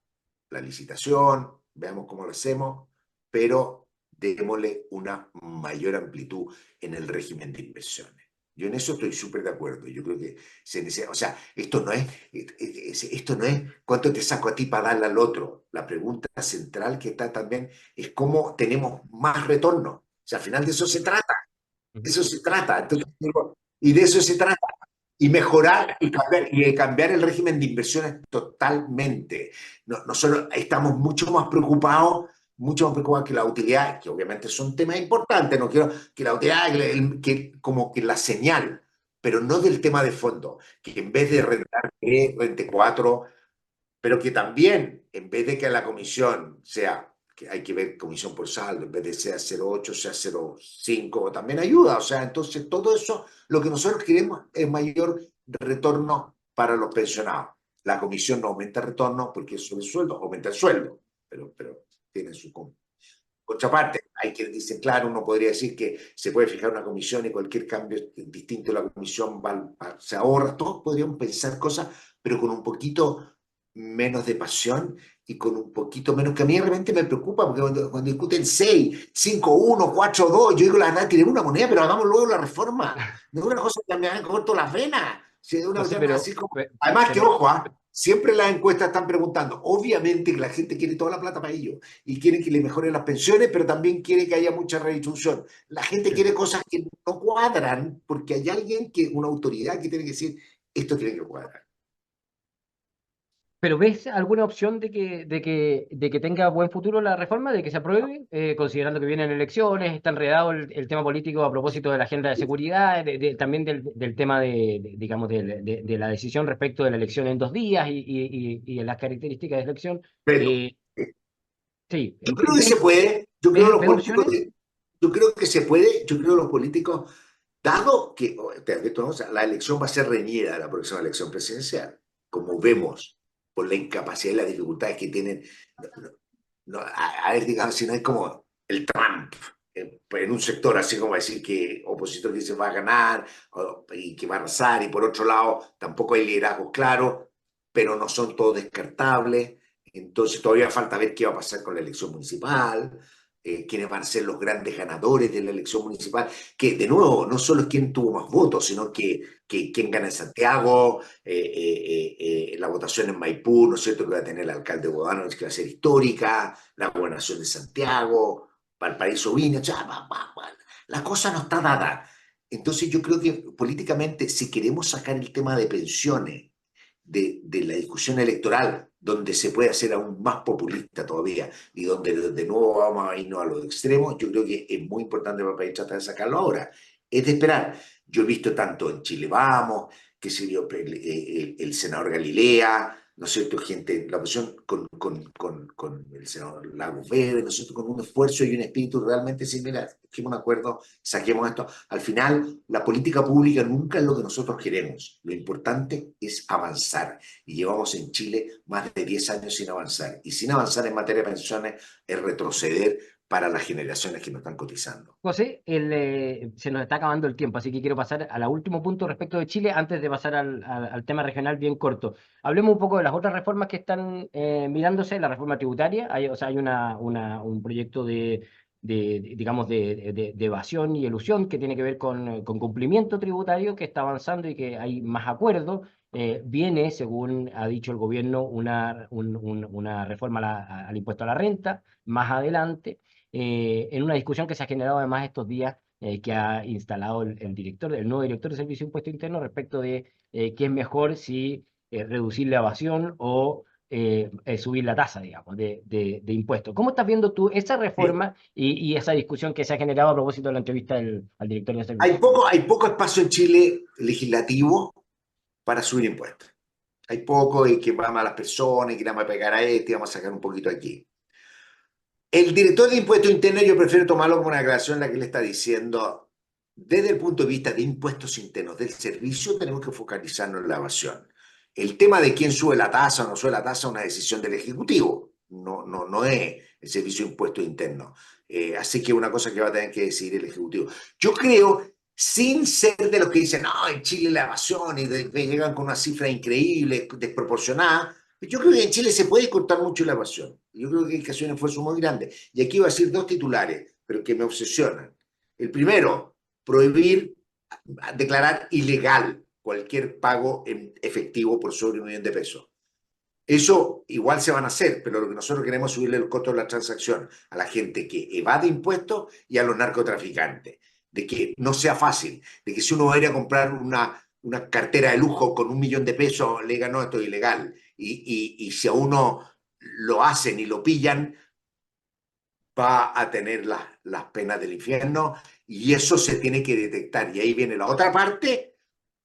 la licitación, veamos cómo lo hacemos, pero démosle una mayor amplitud en el régimen de inversiones. Yo en eso estoy súper de acuerdo. Yo creo que se necesita, o sea, esto no es cuánto te saco a ti para darle al otro. La pregunta central que está también es cómo tenemos más retorno. O sea, al final de eso se trata. De eso se trata. Entonces, y de eso se trata. Y mejorar y cambiar el régimen de inversiones totalmente. Nosotros estamos mucho más preocupados que la utilidad, que obviamente son temas importantes, no quiero que la utilidad, como que la señal, pero no del tema de fondo, que en vez de rentar 3, rente 4, pero que también, en vez de que la comisión sea, que hay que ver comisión por saldo, en vez de sea 0,8, sea 0,5, también ayuda. O sea, entonces todo eso, lo que nosotros queremos es mayor retorno para los pensionados. La comisión no aumenta el retorno porque eso es sueldo, aumenta el sueldo, pero tiene su contraparte. Hay quienes dicen, claro, uno podría decir que se puede fijar una comisión y cualquier cambio distinto de la comisión se ahorra. Todos podríamos pensar cosas, pero con un poquito menos de pasión y con un poquito menos, que a mí realmente me preocupa, porque cuando discuten 6, 5, 1, 4, 2, yo digo, la verdad, tiremos una moneda, pero hagamos luego la reforma. No es una cosa que me han corto las venas. Así como... Además que, ojo, siempre las encuestas están preguntando, obviamente que la gente quiere toda la plata para ellos y quiere que le mejoren las pensiones, pero también quiere que haya mucha redistribución. La gente quiere cosas que no cuadran porque hay alguien, una autoridad que tiene que decir, esto tiene que cuadrar. ¿Pero ves alguna opción de que tenga buen futuro la reforma, de que se apruebe, considerando que vienen elecciones, está enredado el tema político a propósito de la agenda de seguridad, también del tema digamos, de la decisión respecto de la elección en 2 días y las características de elección? Pero Sí. yo creo que se puede, yo creo ¿Ves opciones? yo creo que se puede, yo creo que los políticos, dado que la elección va a ser reñida, la próxima elección presidencial, como vemos, por la incapacidad y las dificultades que tienen, a ver, digamos, si no es como el Trump, en un sector así como decir que opositor que se va a ganar y que va a arrasar, y por otro lado tampoco hay liderazgo claro. pero no son todos descartables. Entonces todavía falta ver qué va a pasar con la elección municipal, quiénes van a ser los grandes ganadores de la elección municipal, que de nuevo no solo es quién tuvo más votos, sino que quién gana en Santiago, la votación en Maipú, ¿no es cierto?, que va a tener el alcalde Bodanovich, que va a ser histórica, la gobernación de Santiago, Valparaíso Viña, la cosa no está dada. Entonces yo creo que políticamente, si queremos sacar el tema de pensiones de la discusión electoral, donde se puede hacer aún más populista todavía y donde de nuevo vamos a irnos a los extremos, yo creo que es muy importante para el país tratar de sacarlo ahora. Es de esperar. Yo he visto tanto en Chile Vamos, que se dio el senador Galilea, ¿no es cierto?, gente, la oposición con el senador Lagos Verde, ¿no es cierto?, con un esfuerzo y un espíritu realmente similar. Dejemos un acuerdo, saquemos esto. Al final, la política pública nunca es lo que nosotros queremos. Lo importante es avanzar. Y llevamos en Chile más de 10 años sin avanzar. Y sin avanzar en materia de pensiones es retroceder para las generaciones que nos están cotizando. José, se nos está acabando el tiempo, así que quiero pasar al último punto respecto de Chile antes de pasar al tema regional bien corto. Hablemos un poco de las otras reformas que están mirándose, la reforma tributaria. O sea, hay un proyecto digamos, de evasión y elusión que tiene que ver con cumplimiento tributario que está avanzando y que hay más acuerdo. Viene, según ha dicho el gobierno, una reforma al impuesto a la renta más adelante, en una discusión que se ha generado además estos días, que ha instalado el nuevo director de Servicio de Impuesto Interno respecto de qué es mejor si reducir la evasión o subir la tasa, digamos, de impuestos. ¿Cómo estás viendo tú esa reforma y esa discusión que se ha generado a propósito de la entrevista al director de Servicio? Hay poco espacio en Chile legislativo para subir impuestos. Hay poco y que vamos a las personas y que vamos a pegar a este y vamos a sacar un poquito aquí. El director de impuestos internos yo prefiero tomarlo como una declaración en la que él está diciendo, desde el punto de vista de impuestos internos del servicio, tenemos que focalizarnos en la evasión. El tema de quién sube la tasa o no sube la tasa es una decisión del Ejecutivo, no es el Servicio de Impuestos Internos. Así que es una cosa que va a tener que decidir el Ejecutivo. Yo creo, sin ser de los que dicen, no, en Chile la evasión y llegan con una cifra increíble, desproporcionada. Yo creo que en Chile se puede cortar mucho la evasión. Yo creo que hay que hacer un esfuerzo muy grande. Y aquí voy a decir dos titulares, pero que me obsesionan. El primero, prohibir, declarar ilegal cualquier pago en efectivo por sobre $1.000.000. Eso igual se van a hacer, pero lo que nosotros queremos es subirle el costo de la transacción a la gente que evade impuestos y a los narcotraficantes. De que no sea fácil, de que si uno va a ir a comprar una cartera de lujo con $1.000.000, le digan, no, esto es ilegal. Y si a uno lo hacen y lo pillan, va a tener las penas del infierno y eso se tiene que detectar. Y ahí viene la otra parte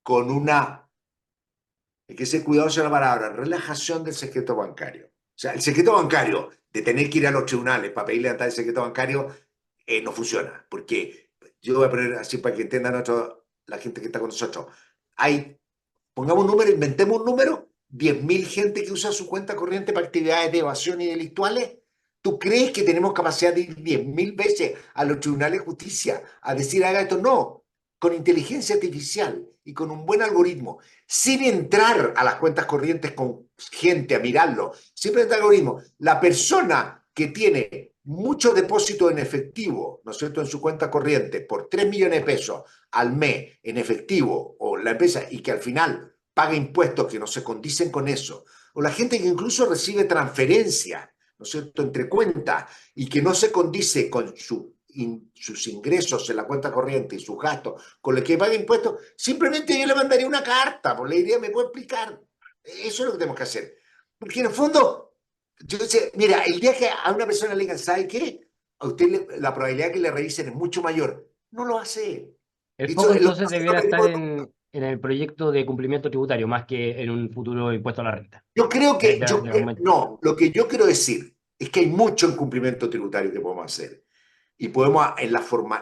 con hay que ser cuidadoso de la palabra, relajación del secreto bancario. O sea, el secreto bancario, de tener que ir a los tribunales para pedir levantar el secreto bancario, no funciona. Porque yo voy a poner así para que entiendan la gente que está con nosotros. Pongamos un número, inventemos un número, 10.000 gente que usa su cuenta corriente para actividades de evasión y delictuales. ¿Tú crees que tenemos capacidad de ir 10.000 veces a los tribunales de justicia a decir haga esto? No, con inteligencia artificial y con un buen algoritmo, sin entrar a las cuentas corrientes con gente a mirarlo, siempre entra el algoritmo. La persona que tiene mucho depósito en efectivo, ¿no es cierto?, en su cuenta corriente por 3 millones de pesos al mes en efectivo, o la empresa, y que al final paga impuestos que no se condicen con eso, o la gente que incluso recibe transferencias, ¿no es cierto?, entre cuentas, y que no se condice con sus ingresos en la cuenta corriente y sus gastos, con lo que paga impuestos, simplemente yo le mandaría una carta, pues le diría, ¿me puede explicar? Eso es lo que tenemos que hacer. Porque en el fondo, yo decía, mira, el día que a una persona le digan, ¿sabe qué? A usted la probabilidad que le revisen es mucho mayor. No lo hace. El foco entonces debiera estar en el proyecto de cumplimiento tributario, más que en un futuro impuesto a la renta. Yo creo que, no, lo que yo quiero decir es que hay mucho incumplimiento tributario que podemos hacer. Y podemos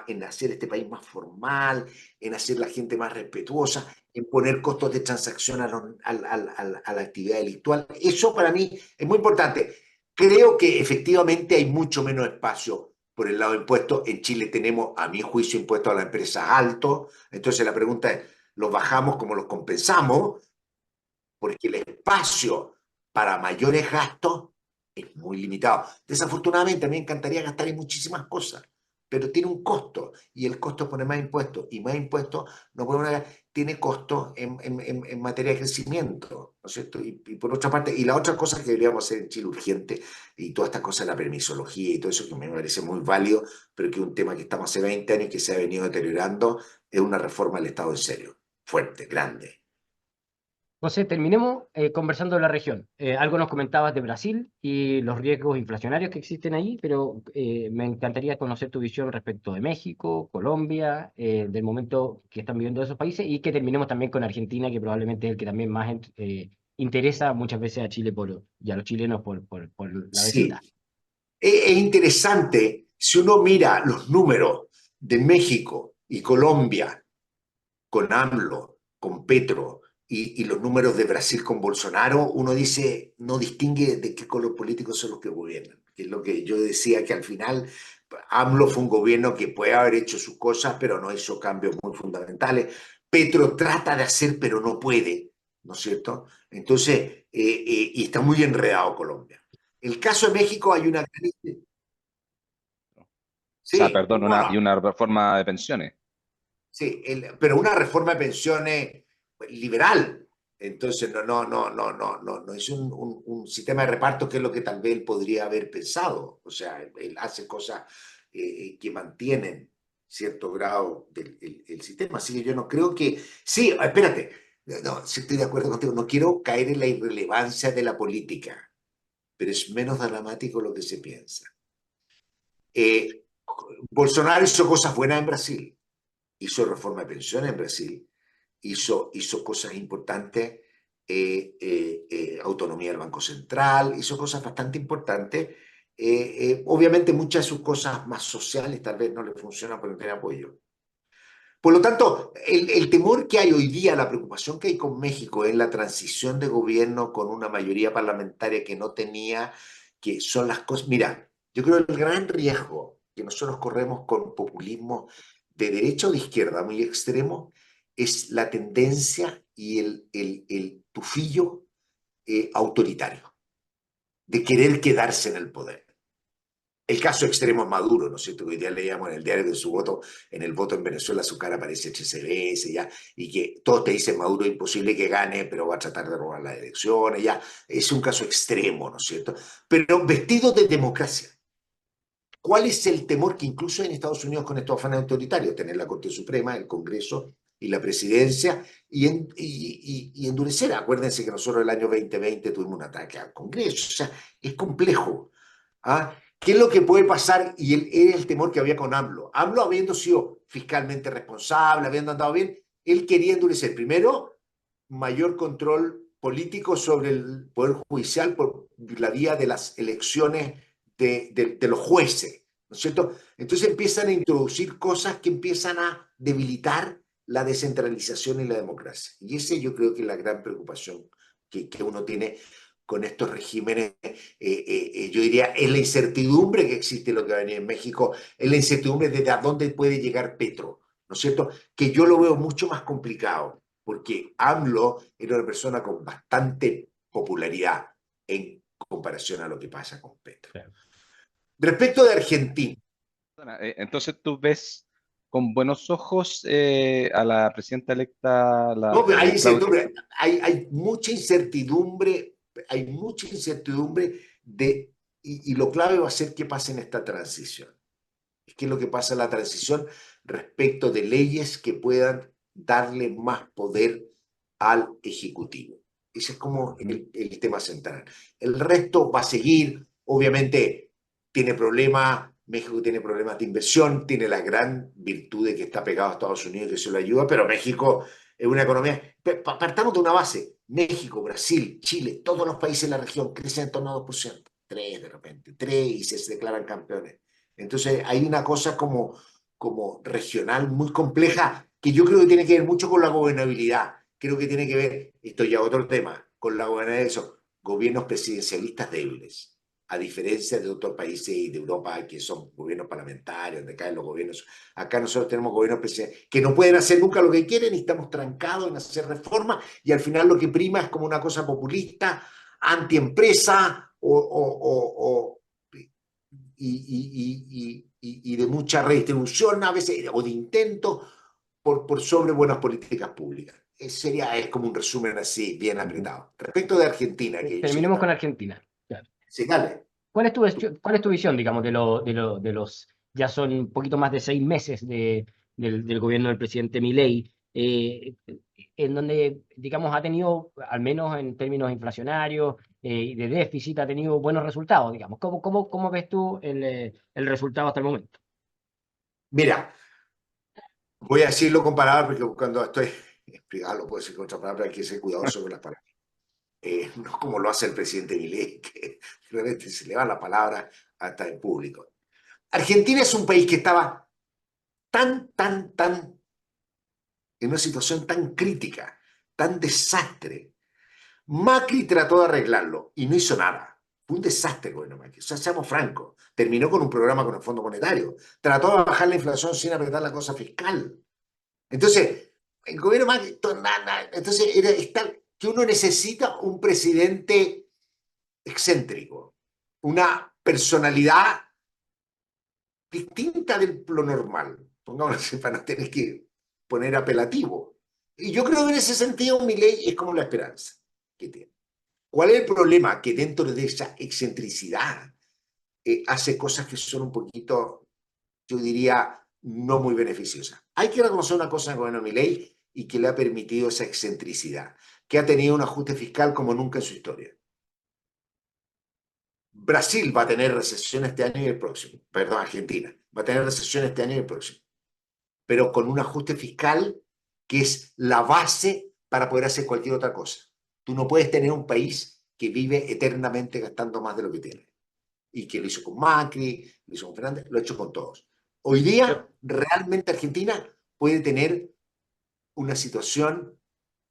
en hacer este país más formal, en hacer la gente más respetuosa, en poner costos de transacción a la actividad delictual. Eso para mí es muy importante. Creo que efectivamente hay mucho menos espacio por el lado de impuestos. En Chile tenemos, a mi juicio, impuestos a las empresas altos. Entonces la pregunta es, ¿los bajamos como los compensamos? porque el espacio para mayores gastos es muy limitado. Desafortunadamente, a mí me encantaría gastar en muchísimas cosas, pero tiene un costo, y el costo pone más impuestos, y más impuestos no pone tiene costo en materia de crecimiento, ¿no es cierto? Y por otra parte, y la otra cosa que deberíamos hacer en Chile urgente, y todas estas cosas de la permisología y todo eso que me parece muy válido, pero que es un tema que estamos hace 20 años y que se ha venido deteriorando, es una reforma del Estado en serio, fuerte, grande. José, terminemos conversando de la región. Algo nos comentabas de Brasil y los riesgos inflacionarios que existen ahí, pero me encantaría conocer tu visión respecto de México, Colombia, del momento que están viviendo esos países, y que terminemos también con Argentina, que probablemente es el que también más interesa muchas veces a Chile y a los chilenos por la Sí, vecindad. es interesante, si uno mira los números de México y Colombia con AMLO, con Petro, y los números de Brasil con Bolsonaro, uno dice, no distingue de qué color político son los que gobiernan. Que es lo que yo decía, que al final AMLO fue un gobierno que puede haber hecho sus cosas, pero no hizo cambios muy fundamentales. Petro trata de hacer, pero no puede, ¿no es cierto? Entonces, y está muy enredado Colombia. El caso de México hay una... O sea, Sí, perdón, no, no. y una reforma de pensiones. Sí, pero una reforma de pensiones liberal. Entonces, no es un sistema de reparto que es lo que tal vez él podría haber pensado. O sea, él hace cosas que mantienen cierto grado del el sistema. Así que yo no creo que... Sí, espérate. No, sí estoy de acuerdo contigo. No quiero caer en la irrelevancia de la política, pero es menos dramático lo que se piensa. Eh, Bolsonaro hizo cosas buenas en Brasil, hizo reforma de pensiones en Brasil, hizo cosas importantes, autonomía del Banco Central, hizo cosas bastante importantes. Obviamente muchas de sus cosas más sociales tal vez no le funcionan porque no tiene apoyo. Por lo tanto, el temor que hay hoy día, la preocupación que hay con México es la transición de gobierno con una mayoría parlamentaria que no tenía, que son las cosas... Mira, yo creo que el gran riesgo que nosotros corremos con populismo de derecha o de izquierda muy extremo es la tendencia y el tufillo autoritario de querer quedarse en el poder. El caso extremo es Maduro, ¿no es cierto? Que hoy día leíamos en el diario que su voto, en el voto en Venezuela, su cara aparece 13 veces, ya, y que todos te dicen Maduro es imposible que gane, pero va a tratar de robar las elecciones, ya. Es un caso extremo, ¿no es cierto? Pero vestido de democracia. ¿Cuál es el temor que incluso en Estados Unidos con estos afanes autoritarios? Tener la Corte Suprema, el Congreso y la presidencia y endurecer. Acuérdense que nosotros el año 2020 tuvimos un ataque al Congreso. O sea, es complejo. ¿Ah? ¿Qué es lo que puede pasar? Y era el temor que había con AMLO. AMLO, habiendo sido fiscalmente responsable, habiendo andado bien, él quería endurecer. Primero, mayor control político sobre el Poder Judicial por la vía de las elecciones de los jueces, ¿no es cierto? Entonces empiezan a introducir cosas que empiezan a debilitar la descentralización y la democracia. Y ese yo creo que es la gran preocupación que uno tiene con estos regímenes, yo diría, es la incertidumbre que existe lo que va a venir en México, es la incertidumbre de a dónde puede llegar Petro, ¿no es cierto? Que yo lo veo mucho más complicado, porque AMLO era una persona con bastante popularidad en comparación a lo que pasa con Petro. Claro. Respecto de Argentina, Entonces tú ves con buenos ojos a la presidenta electa, no, hay Claudia. incertidumbre, hay mucha incertidumbre y lo clave va a ser qué pasa en esta transición. ¿Qué es lo que pasa en la transición respecto de leyes que puedan darle más poder al Ejecutivo? Ese es como el tema central. El resto va a seguir, obviamente tiene problemas, México tiene problemas de inversión, tiene la gran virtud de que está pegado a Estados Unidos y que eso le ayuda, pero México es una economía... Partamos de una base, México, Brasil, Chile, todos los países de la región crecen en torno a 2%, 3 de repente, 3 y se declaran campeones. Entonces hay una cosa como regional muy compleja que yo creo que tiene que ver mucho con la gobernabilidad. Creo que tiene que ver, esto ya otro tema, con la gobernabilidad de esos gobiernos presidencialistas débiles. A diferencia de otros países de Europa que son gobiernos parlamentarios, donde caen los gobiernos, acá nosotros tenemos gobiernos presidenciales que no pueden hacer nunca lo que quieren y estamos trancados en hacer reformas y al final lo que prima es como una cosa populista, antiempresa y de mucha redistribución a veces, o de intento por sobre buenas políticas públicas. Es como un resumen así, bien apretado. Respecto de Argentina. Terminemos con Argentina. Claro. Sí, dale. ¿Cuál es tu visión, digamos, de los, ya son un poquito más de 6 meses del gobierno del presidente Milei, en donde, digamos, ha tenido, al menos en términos inflacionarios y de déficit, ha tenido buenos resultados, digamos? ¿Cómo ves tú el resultado hasta el momento? Mira, voy a decirlo con palabras porque cuando estoy explicado lo puedo decir con otras palabras, hay que ser cuidadoso con las palabras. No como lo hace el presidente Milei, que realmente se le va la palabra hasta en público. Argentina es un país que estaba tan en una situación tan crítica, tan desastre. Macri trató de arreglarlo y no hizo nada. Fue un desastre el gobierno Macri. O sea, seamos francos. Terminó con un programa con el Fondo Monetario. Trató de bajar la inflación sin apretar la cosa fiscal. Entonces, el gobierno Macri, entonces está que uno necesita un presidente excéntrico, una personalidad distinta de lo normal, pongámoslo para no tener que poner apelativo. Y yo creo que en ese sentido Milei es como la esperanza que tiene. ¿Cuál es el problema? Que dentro de esa excentricidad hace cosas que son un poquito, yo diría, no muy beneficiosas. Hay que reconocer una cosa en el gobierno de Milei y que le ha permitido esa excentricidad, que ha tenido un ajuste fiscal como nunca en su historia. Brasil va a tener recesión este año y el próximo. Perdón, Argentina va a tener recesión este año y el próximo. Pero con un ajuste fiscal que es la base para poder hacer cualquier otra cosa. Tú no puedes tener un país que vive eternamente gastando más de lo que tiene. Y que lo hizo con Macri, lo hizo con Fernández, lo ha hecho con todos. Hoy día, realmente Argentina puede tener una situación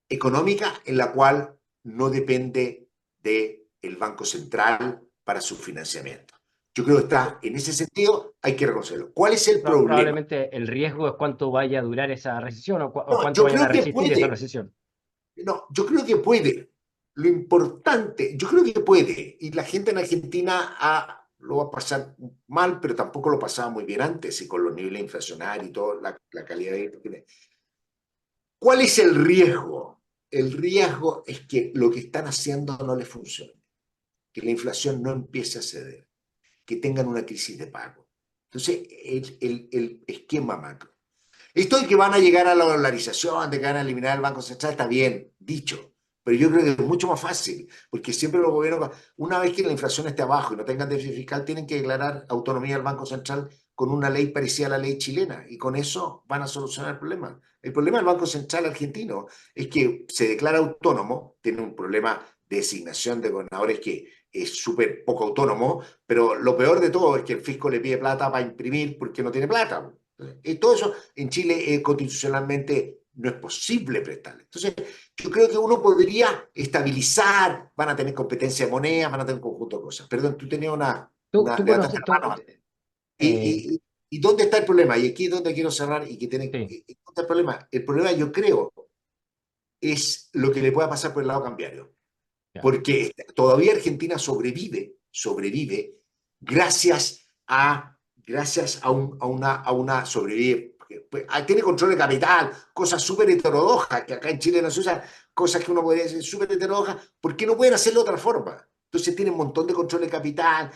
económica en la cual no depende del Banco Central para su financiamiento. Yo creo que está, en ese sentido, hay que reconocerlo. ¿Cuál es el problema? Probablemente el riesgo es cuánto vaya a durar esa recesión o cuánto vayan a resistir esa recesión. No, yo creo que puede. Lo importante, yo creo que puede. Y la gente en Argentina lo va a pasar mal, pero tampoco lo pasaba muy bien antes, y con los niveles inflacionarios y todo, la calidad de... ¿Cuál es el riesgo? El riesgo es que lo que están haciendo no les funcione, que la inflación no empiece a ceder, que tengan una crisis de pago. Entonces, el esquema macro. Esto de que van a llegar a la dolarización, de que van a eliminar el Banco Central, está bien dicho, pero yo creo que es mucho más fácil, porque siempre los gobiernos, una vez que la inflación esté abajo y no tengan déficit fiscal, tienen que declarar autonomía al Banco Central con una ley parecida a la ley chilena, y con eso van a solucionar el problema. El problema del Banco Central argentino es que se declara autónomo, tiene un problema de designación de gobernadores que es súper poco autónomo, pero lo peor de todo es que el fisco le pide plata para imprimir porque no tiene plata. Todo eso en Chile constitucionalmente no es posible prestarle. Entonces, yo creo que uno podría estabilizar, van a tener competencia de moneda, van a tener un conjunto de cosas. Perdón, tú tenías una conoces, ¿Y dónde está el problema? Y aquí es donde quiero cerrar y que tiene sí. ¿dónde está el problema? El problema, yo creo, es lo que le pueda pasar por el lado cambiario. Porque todavía Argentina sobrevive gracias a una sobrevive. Tiene control de capital, cosas súper heterodoxas, que acá en Chile no se usan, cosas que uno podría decir súper heterodoxas, ¿por qué no pueden hacerlo de otra forma? Entonces tienen un montón de control de capital,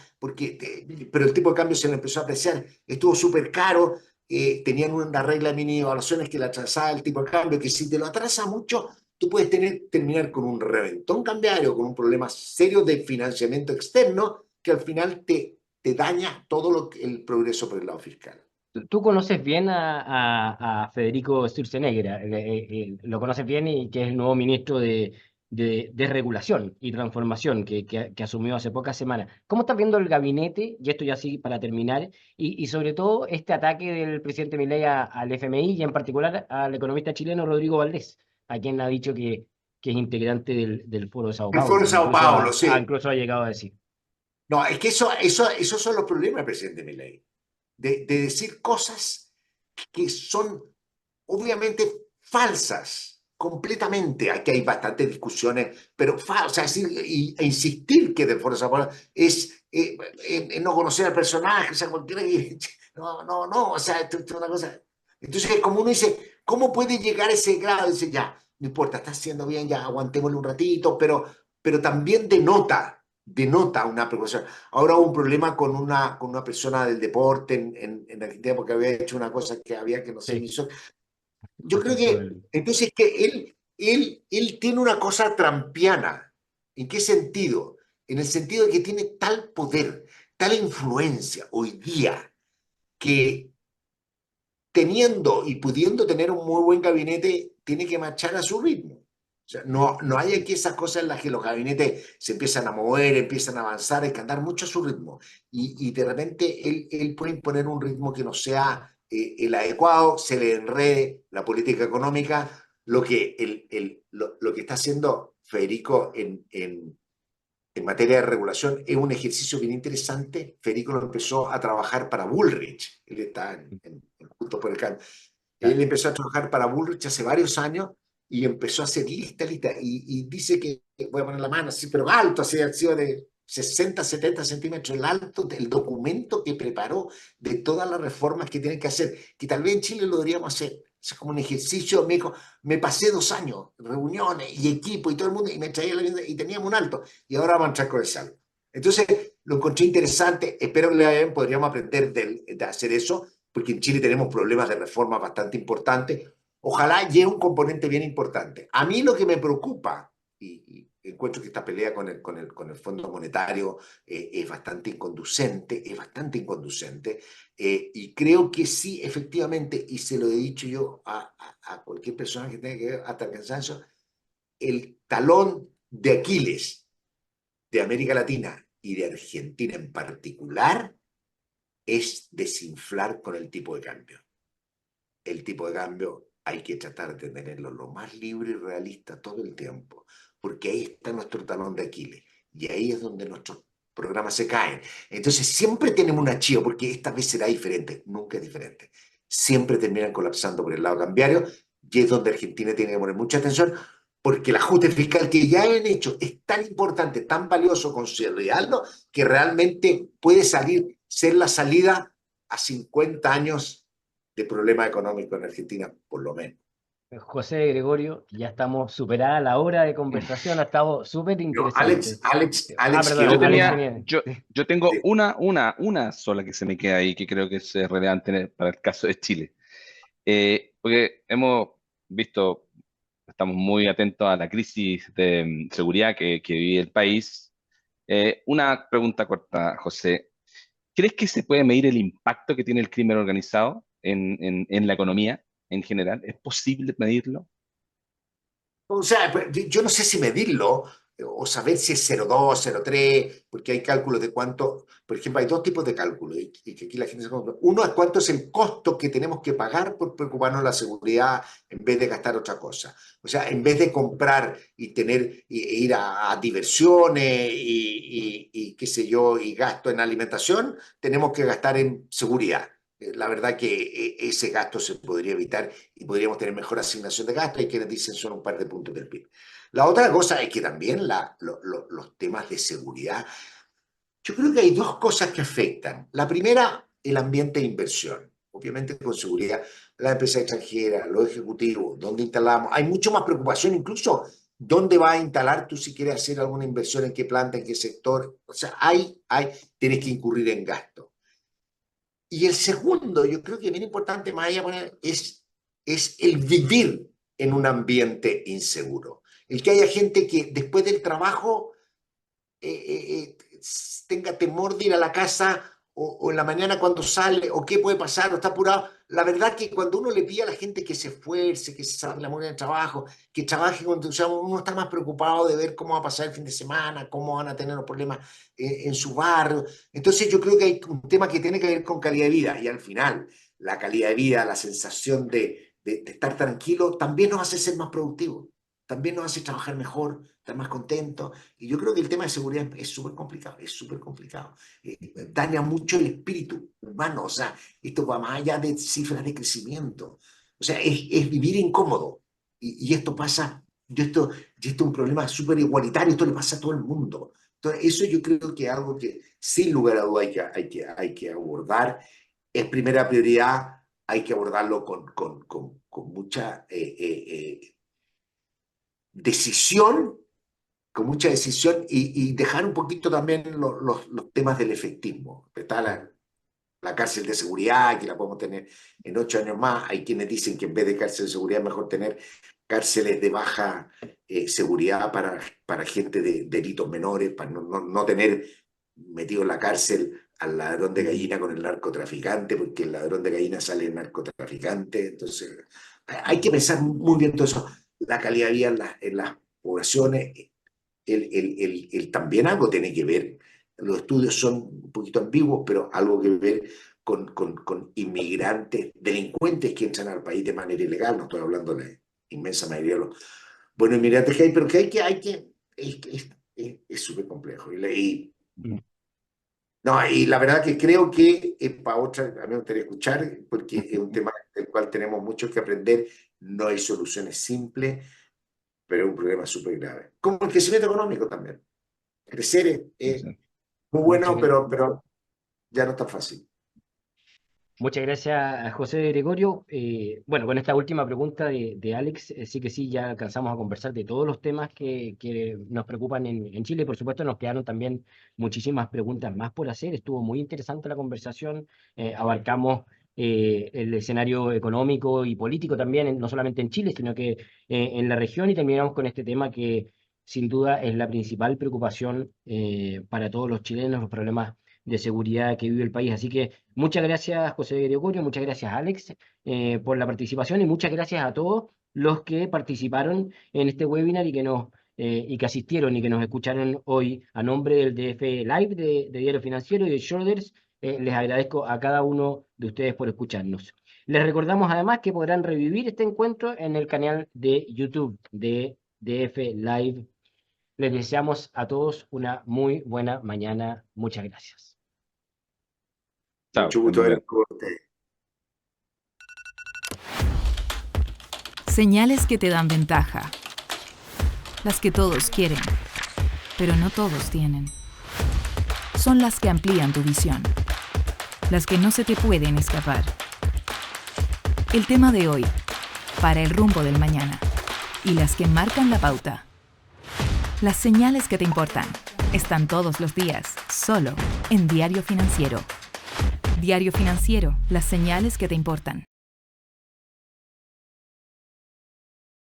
pero el tipo de cambio se le empezó a apreciar, estuvo súper caro, tenían una regla de mini evaluaciones que la atrasaba el tipo de cambio, que si te lo atrasa mucho, tú puedes terminar con un reventón cambiario, con un problema serio de financiamiento externo, que al final te daña todo el progreso por el lado fiscal. Tú conoces bien a Federico Sturzenegger, lo conoces bien y que es el nuevo ministro de Regulación y Transformación que asumió hace pocas semanas. ¿Cómo estás viendo el gabinete? Y esto ya sí para terminar, y sobre todo este ataque del presidente Milei al FMI y en particular al economista chileno Rodrigo Valdés, a quien ha dicho que es integrante del Foro de Sao Paulo. El Foro de Sao Paulo, sí. Incluso ha llegado a decir. No, es que esos son los problemas del presidente Milei. De decir cosas que son obviamente falsas, completamente. Aquí hay bastantes discusiones, pero falsas, e insistir que de fuerza es no conocer al personaje, o sea, cualquiera, no, o sea, esto es una cosa. Entonces, como uno dice, ¿cómo puede llegar a ese grado? Dice, ya, no importa, está haciendo bien, ya aguantémosle un ratito, pero también denota una preocupación. Ahora hubo un problema con una persona del deporte en Argentina porque había hecho una cosa que había que no se Sí, hizo. Yo creo que, entonces, que él tiene una cosa trampiana. ¿En qué sentido? En el sentido de que tiene tal poder, tal influencia hoy día, que teniendo y pudiendo tener un muy buen gabinete, tiene que marchar a su ritmo. O sea, no hay aquí esas cosas en las que los gabinetes se empiezan a mover, empiezan a avanzar, hay que andar mucho a su ritmo. Y de repente él puede imponer un ritmo que no sea el adecuado, se le enrede la política económica, lo lo que está haciendo Federico en materia de regulación es un ejercicio bien interesante. Federico lo empezó a trabajar para Bullrich, él está en Juntos por el Cambio. Él claro. empezó a trabajar para Bullrich hace varios años y empezó a hacer lista, y dice que, voy a poner la mano así, pero alto, así, ha sido de 60, 70 centímetros el alto del documento que preparó de todas las reformas que tienen que hacer, que tal vez en Chile lo deberíamos hacer. Es como un ejercicio, me dijo, me pasé 2 años, reuniones y equipo y todo el mundo, y me traía y teníamos un alto, y ahora vamos a entrar con el salto. Entonces, lo encontré interesante, espero que le vaya bien, podríamos aprender de hacer eso, porque en Chile tenemos problemas de reforma bastante importantes. Ojalá llegue un componente bien importante. A mí lo que me preocupa, y encuentro que esta pelea con el Fondo Monetario es bastante inconducente, y creo que sí, efectivamente, y se lo he dicho yo a cualquier persona que tenga que ver hasta el cansancio, el talón de Aquiles de América Latina y de Argentina en particular es desinflar con el tipo de cambio. El tipo de cambio hay que tratar de tenerlo lo más libre y realista todo el tiempo, porque ahí está nuestro talón de Aquiles, y ahí es donde nuestros programas se caen. Entonces siempre tenemos una chío, porque esta vez será diferente, nunca es diferente. Siempre terminan colapsando por el lado cambiario, y es donde Argentina tiene que poner mucha atención, porque el ajuste fiscal que ya han hecho es tan importante, tan valioso considerarlo, que realmente puede ser la salida a 50 años de problema económico en Argentina, por lo menos. José Gregorio, ya estamos superada la hora de conversación, ha estado súper interesante. Alex, Perdón, Yo quiero Alex tenía, tenía. yo tengo una sola que se me queda ahí, que creo que es relevante para el caso de Chile. Porque hemos visto, estamos muy atentos a la crisis de seguridad que vive el país. Una pregunta corta, José. ¿Crees que se puede medir el impacto que tiene el crimen organizado en la economía en general? ¿Es posible medirlo? O sea, yo no sé si medirlo o saber si es 0,2, 0,3, porque hay cálculos de cuánto, por ejemplo, hay dos tipos de cálculos, y que aquí la gente se confunde. Uno es cuánto es el costo que tenemos que pagar por preocuparnos de la seguridad en vez de gastar otra cosa. O sea, en vez de comprar y ir a diversiones y qué sé yo, y gasto en alimentación, tenemos que gastar en seguridad. La verdad que ese gasto se podría evitar y podríamos tener mejor asignación de gasto. Hay quienes dicen son un par de puntos del PIB. La otra cosa es que también los temas de seguridad, yo creo que hay dos cosas que afectan. La primera, el ambiente de inversión. Obviamente con seguridad, la empresa extranjera, los ejecutivos, dónde instalamos. Hay mucho más preocupación, incluso dónde vas a instalar tú si quieres hacer alguna inversión, en qué planta, en qué sector. O sea, tienes que incurrir en gasto. Y el segundo, yo creo que bien importante, más allá poner, es el vivir en un ambiente inseguro. El que haya gente que después del trabajo tenga temor de ir a la casa o en la mañana cuando sale, o qué puede pasar, o está apurado. La verdad que cuando uno le pide a la gente que se esfuerce, que se sabe la moneda de trabajo, que trabaje con entusiasmo, uno está más preocupado de ver cómo va a pasar el fin de semana, cómo van a tener los problemas en su barrio. Entonces yo creo que hay un tema que tiene que ver con calidad de vida, y al final la calidad de vida, la sensación de estar tranquilo, también nos hace ser más productivos. también nos hace trabajar mejor, estar más contentos. Y yo creo que el tema de seguridad es súper complicado, es súper complicado. Daña mucho el espíritu humano, o sea, esto va más allá de cifras de crecimiento. O sea, es vivir incómodo. Y esto pasa, y esto es un problema súper igualitario, esto le pasa a todo el mundo. Entonces, eso yo creo que es algo que, sin lugar a dudas, hay que abordar. Es primera prioridad, hay que abordarlo con mucha decisión, y dejar un poquito también los temas del efectismo. Está la cárcel de seguridad, que la podemos tener en 8 años más. Hay quienes dicen que en vez de cárcel de seguridad es mejor tener cárceles de baja seguridad para gente de delitos menores, para no tener metido en la cárcel al ladrón de gallina con el narcotraficante, porque el ladrón de gallina sale el narcotraficante. Entonces, hay que pensar muy bien todo eso. La calidad de vida en las poblaciones, también algo tiene que ver. Los estudios son un poquito ambiguos, pero algo que ver con inmigrantes, delincuentes que entran al país de manera ilegal. No estoy hablando de la inmensa mayoría de los buenos inmigrantes que hay, pero que es súper complejo. No, y la verdad que creo que es para otra, a mí me gustaría escuchar, porque es un tema del cual tenemos mucho que aprender. No hay soluciones simples, pero es un problema súper grave. Como el crecimiento económico también. Crecer es muy bueno, pero ya no es tan fácil. Muchas gracias a José Gregorio. Bueno, con esta última pregunta de Alex, sí que sí, ya alcanzamos a conversar de todos los temas que nos preocupan en Chile. Por supuesto, nos quedaron también muchísimas preguntas más por hacer. Estuvo muy interesante la conversación. Abarcamos el escenario económico y político también, no solamente en Chile, sino que en la región, y terminamos con este tema que sin duda es la principal preocupación para todos los chilenos, los problemas de seguridad que vive el país. Así que muchas gracias, José Gregorio, muchas gracias, Alex, por la participación, y muchas gracias a todos los que participaron en este webinar y que asistieron y que nos escucharon hoy. A nombre del DF Live de Diario Financiero y de Shoulders, les agradezco a cada uno de ustedes por escucharnos. Les recordamos además que podrán revivir este encuentro en el canal de YouTube de DF Live. Les deseamos a todos una muy buena mañana. Muchas gracias. Chao, Mucho gusto ver con ustedes. Señales que te dan ventaja. Las que todos quieren, pero no todos tienen. Son las que amplían tu visión. Las que no se te pueden escapar. El tema de hoy, para el rumbo del mañana. Y las que marcan la pauta. Las señales que te importan están todos los días, solo en Diario Financiero. Diario Financiero, las señales que te importan.